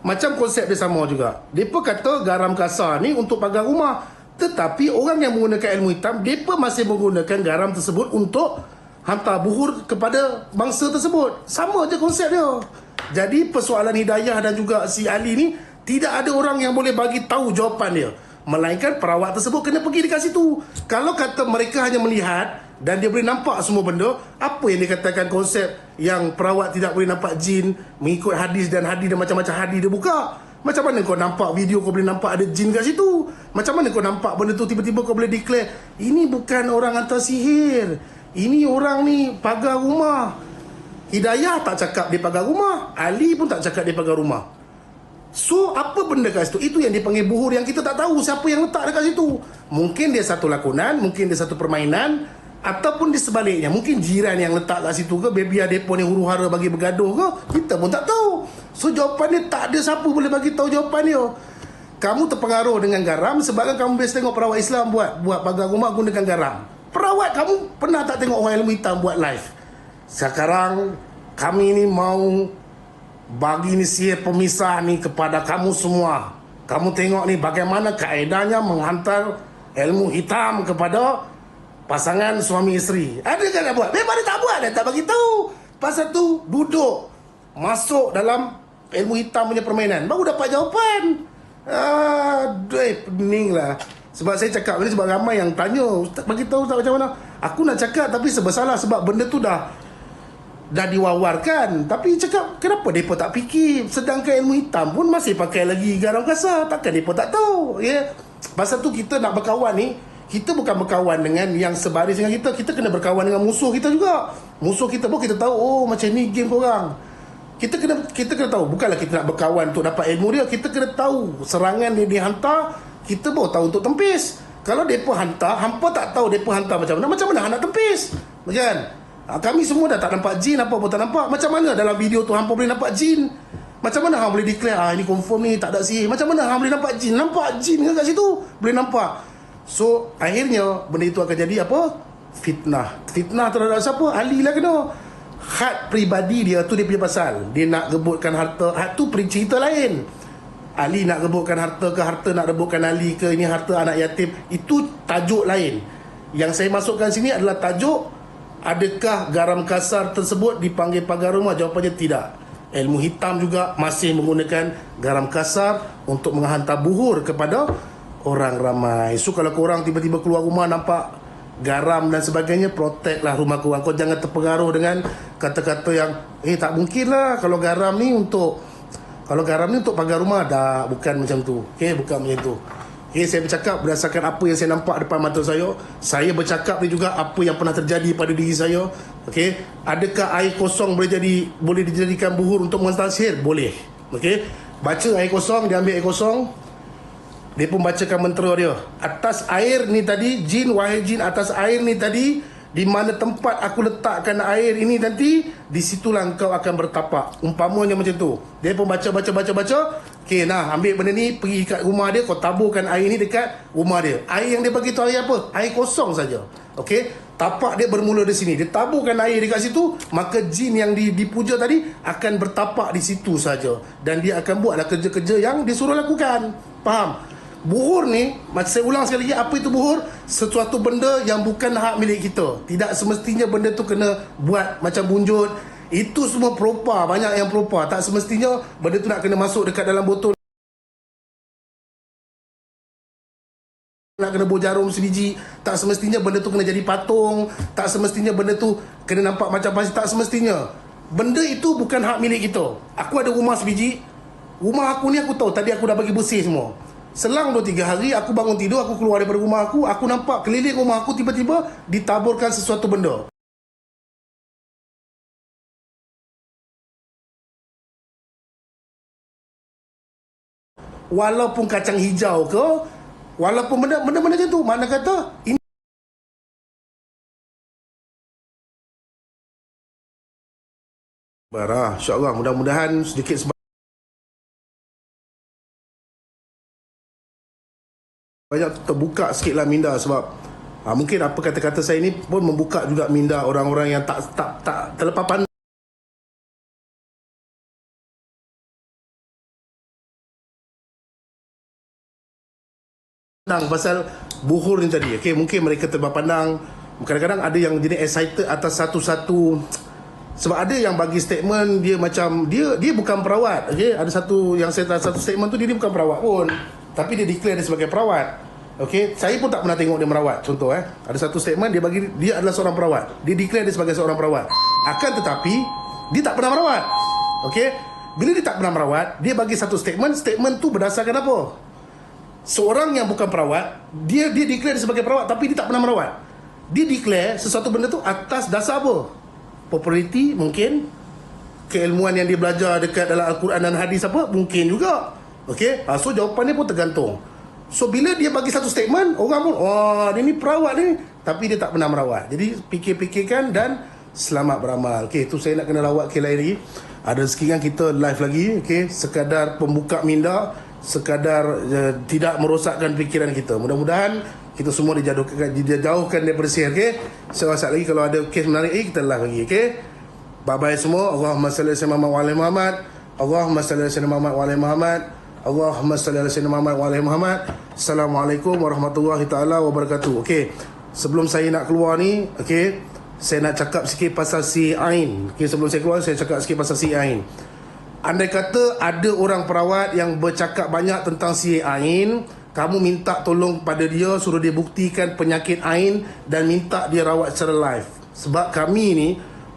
Macam konsep dia sama juga. Mereka kata garam kasar ni untuk pagar rumah. Tetapi orang yang menggunakan ilmu hitam, mereka masih menggunakan garam tersebut untuk hantar buhur kepada bangsa tersebut. Sama je konsep dia. Jadi persoalan Hidayah dan juga si Ali ni, tidak ada orang yang boleh bagi tahu jawapan dia, melainkan perawat tersebut kena pergi dekat situ. Kalau kata mereka hanya melihat dan dia boleh nampak semua benda, apa yang dikatakan konsep yang perawat tidak boleh nampak jin, mengikut hadis dan macam-macam hadis dia buka? Macam mana kau nampak video, kau boleh nampak ada jin kat situ? Macam mana kau nampak benda tu tiba-tiba kau boleh declare ini bukan orang hantar sihir, ini orang ni pagar rumah? Hidayah tak cakap dia pagar rumah, Ali pun tak cakap dia pagar rumah. So apa benda kat situ? Itu yang dipanggil buhur, yang kita tak tahu siapa yang letak dekat situ. Mungkin dia satu lakonan, mungkin dia satu permainan, ataupun di sebaliknya, mungkin jiran yang letak kat situ ke, biar depa ni huru-hara bagi bergaduh ke, kita pun tak tahu. So jawapan dia tak ada siapa boleh bagi tahu jawapan dia. Kamu terpengaruh dengan garam sebabkan kamu biasa tengok perawat Islam buat pagar rumah gunakan garam. Perawat, kamu pernah tak tengok orang ilmu hitam buat live? Sekarang kami ni mau bagi ni sihir pemisah ni kepada kamu semua. Kamu tengok ni bagaimana kaedahnya menghantar ilmu hitam kepada pasangan suami isteri. Ada kan nak buat? Memang dia tak buat, dia tak bagi tahu. Pasal tu duduk masuk dalam ilmu hitam punya permainan, baru dapat jawapan. Aduh, pening lah. Sebab saya cakap ni, sebab ramai yang tanya, Ustaz bagi tahu Ustaz macam mana. Aku nak cakap tapi bersalah sebab benda tu dah diwawarkan. Tapi cakap kenapa mereka tak fikir, sedangkan ilmu hitam pun masih pakai lagi garam kasar. Takkan mereka tak tahu, ya? Pasal tu kita nak berkawan ni, kita bukan berkawan dengan yang sebaris dengan kita, kita kena berkawan dengan musuh kita juga. Musuh kita pun kita tahu, oh macam ni game korang. Kita kena tahu, bukanlah kita nak berkawan untuk dapat ilmu dia, kita kena tahu serangan dia dihantar, kita baru tahu untuk tempis. Kalau mereka hantar, hampa tak tahu mereka hantar macam mana nak tempis, kan? Kami semua dah tak nampak jin, apa pun tak nampak. Macam mana dalam video tu hampa boleh nampak jin? Macam mana hang boleh declare ini confirm ni tak ada sihir? Macam mana hang boleh nampak jin? Nampak jin ke kat situ? Boleh nampak. So akhirnya benda itu akan jadi apa? Fitnah. Fitnah terhadap siapa? Ali lah kena. Had peribadi dia tu dia punya pasal. Dia nak rebutkan harta. Had tu cerita lain. Ali nak rebutkan harta ke, harta nak rebutkan Ali ke, ini harta anak yatim, itu tajuk lain. Yang saya masukkan sini adalah tajuk, adakah garam kasar tersebut dipanggil pagar rumah? Jawapannya tidak. Ilmu hitam juga masih menggunakan garam kasar untuk menghantar buhur kepada orang ramai. So kalau korang tiba-tiba keluar rumah nampak garam dan sebagainya, protect lah rumah korang. Kau jangan terpengaruh dengan kata-kata yang tak mungkin lah kalau garam ni untuk pagar rumah. Dah, bukan macam tu. Bukan macam tu. Saya bercakap berdasarkan apa yang saya nampak depan mata saya. Saya bercakap ni juga apa yang pernah terjadi pada diri saya. Adakah air kosong boleh dijadikan buhur untuk menghantar sihir? Boleh. Baca air kosong, dia ambil air kosong, dia pun bacakan mentera dia. Atas air ni tadi, jin, wahai jin, atas air ni tadi, di mana tempat aku letakkan air ini nanti, di situlah engkau akan bertapak. Umpamanya macam tu. Dia pun baca. Nah, ambil benda ni, pergi kat rumah dia, kau taburkan air ni dekat rumah dia. Air yang dia bagi tahu air apa? Air kosong saja. Tapak dia bermula di sini. Dia taburkan air dekat situ, maka jin yang dipuja tadi akan bertapak di situ saja. Dan dia akan buatlah kerja-kerja yang disuruh lakukan. Faham? Buhur ni, saya ulang sekali lagi, apa itu buhur? Sesuatu benda yang bukan hak milik kita. Tidak semestinya benda tu kena buat macam bunjut. Itu semua propa, banyak yang propa. Tak semestinya benda tu nak kena masuk dekat dalam botol, nak kena bau jarum sebiji. Tak semestinya benda tu kena jadi patung. Tak semestinya benda tu kena nampak macam pasir. Tak semestinya. Benda itu bukan hak milik kita. Aku ada rumah sebiji. Rumah aku ni aku tahu, tadi aku dah bagi bersih semua. Selang 2-3 hari aku bangun tidur, aku keluar daripada rumah aku nampak keliling rumah aku tiba-tiba ditaburkan sesuatu benda. Walaupun kacang hijau ke, walaupun benda-benda macam tu, mana kata ini barah, insya-Allah mudah-mudahan sedikit banyak terbuka sikitlah minda, sebab mungkin apa kata-kata saya ni pun membuka juga minda orang-orang yang tak terlepas pandang pasal buhur ni tadi. Okey, mungkin mereka terlepas pandang, kadang-kadang ada yang jadi excited atas satu-satu, sebab ada yang bagi statement dia macam dia bukan perawat. Okey, ada satu yang saya tahu, satu statement tu dia bukan perawat pun, tapi dia declare dia sebagai perawat. Okey, saya pun tak pernah tengok dia merawat. Contoh ada satu statement dia bagi dia adalah seorang perawat. Dia declare dia sebagai seorang perawat. Akan tetapi dia tak pernah merawat. Okey, bila dia tak pernah merawat, dia bagi satu statement tu berdasarkan apa? Seorang yang bukan perawat, dia declare dia sebagai perawat tapi dia tak pernah merawat. Dia declare sesuatu benda tu atas dasar apa? Populariti mungkin, keilmuan yang dia belajar dekat dalam Al-Quran dan hadis apa? Mungkin juga. Okey, so jawapannya pun tergantung. So bila dia bagi satu statement, orang pun dia ni perawat ni, tapi dia tak pernah merawat. Jadi fikir-fikirkan dan selamat beramal. Okey, tu saya nak kena lawak ke lain lagi. Ada rezeki kan kita live lagi. Okey, sekadar pembuka minda, sekadar tidak merosakkan fikiran kita. Mudah-mudahan kita semua dijauhkan daripada sihir. Okey, sekali lagi kalau ada kes menarik kita live lagi. Okey, bye-bye semua. Allahumma salli ala sayyidina Muhammad wa ala Muhammad. Allahumma salli ala sayyidina Muhammad wa ala Muhammad. Allahumma salli ala sayyidina Muhammad wa ala Muhammad. Assalamualaikum warahmatullahi taala wabarakatuh. Okey, sebelum saya nak keluar ni, okey, saya nak cakap sikit pasal si Ain. Okey, sebelum saya keluar saya cakap sikit pasal si Ain. Andai kata ada orang perawat yang bercakap banyak tentang si Ain, kamu minta tolong pada dia, suruh dia buktikan penyakit Ain dan minta dia rawat secara live. Sebab kami ni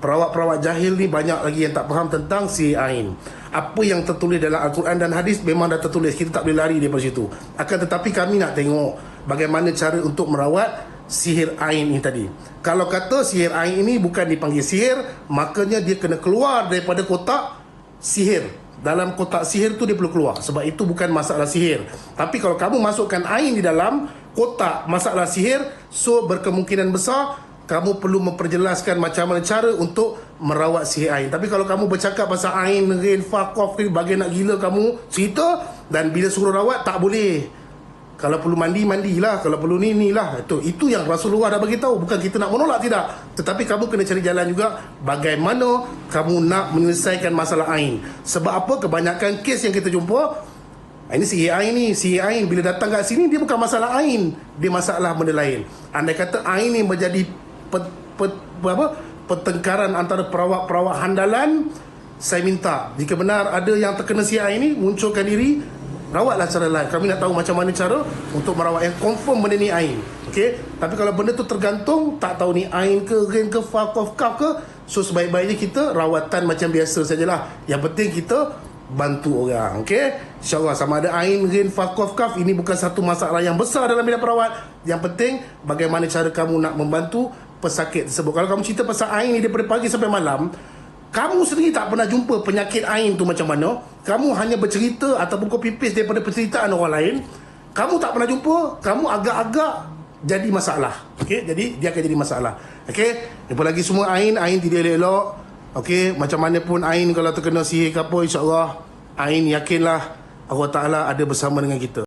perawat-perawat jahil ni banyak lagi yang tak faham tentang si Ain. Apa yang tertulis dalam Al-Quran dan hadis memang dah tertulis, kita tak boleh lari daripada situ. Akan tetapi kami nak tengok bagaimana cara untuk merawat sihir Ain ini tadi. Kalau kata sihir Ain ini bukan dipanggil sihir, makanya dia kena keluar daripada kotak sihir. Dalam kotak sihir tu dia perlu keluar, sebab itu bukan masalah sihir. Tapi kalau kamu masukkan Ain di dalam kotak masalah sihir, so berkemungkinan besar kamu perlu memperjelaskan macam mana cara untuk merawat sihir Ain. Tapi kalau kamu bercakap pasal Ain, Rin, Fakof, bagai nak gila kamu cerita, dan bila suruh rawat tak boleh. Kalau perlu mandi, mandilah. Kalau perlu ni lah. Itu yang Rasulullah dah bagi tahu. Bukan kita nak menolak, tidak. Tetapi kamu kena cari jalan juga bagaimana kamu nak menyelesaikan masalah Ain. Sebab apa? Kebanyakan kes yang kita jumpa, ini sihir Ain ni, sihir Ain bila datang kat sini dia bukan masalah Ain, dia masalah benda lain. Andai kata Ain ni menjadi pertengkaran antara perawat-perawat handalan, saya minta jika benar ada yang terkena sihir Ain ni, munculkan diri, rawatlah secara live. Kami nak tahu macam mana cara untuk merawat yang confirm benda ni Ain. Okey, tapi kalau benda tu tergantung, tak tahu ni Ain ke, Rin ke, Fakof, Kaf ke, so sebaik-baiknya kita rawatan macam biasa sajalah. Yang penting kita bantu orang. Okey, InsyaAllah sama ada Ain, Rin, Fakof, Kaf, ini bukan satu masalah yang besar dalam bidang perawat. Yang penting bagaimana cara kamu nak membantu pesakit tersebut. Kalau kamu cerita pasal Ain ni daripada pagi sampai malam, kamu sendiri tak pernah jumpa penyakit Ain tu macam mana, kamu hanya bercerita ataupun copy paste daripada penceritaan orang lain, kamu tak pernah jumpa, kamu agak-agak jadi masalah. Okey, jadi dia akan jadi masalah. Okey, jumpa lagi semua. Ain tidak elok. Okey, macam mana pun Ain kalau terkena sihir ke apa, insya-Allah Ain yakinlah Allah Taala ada bersama dengan kita.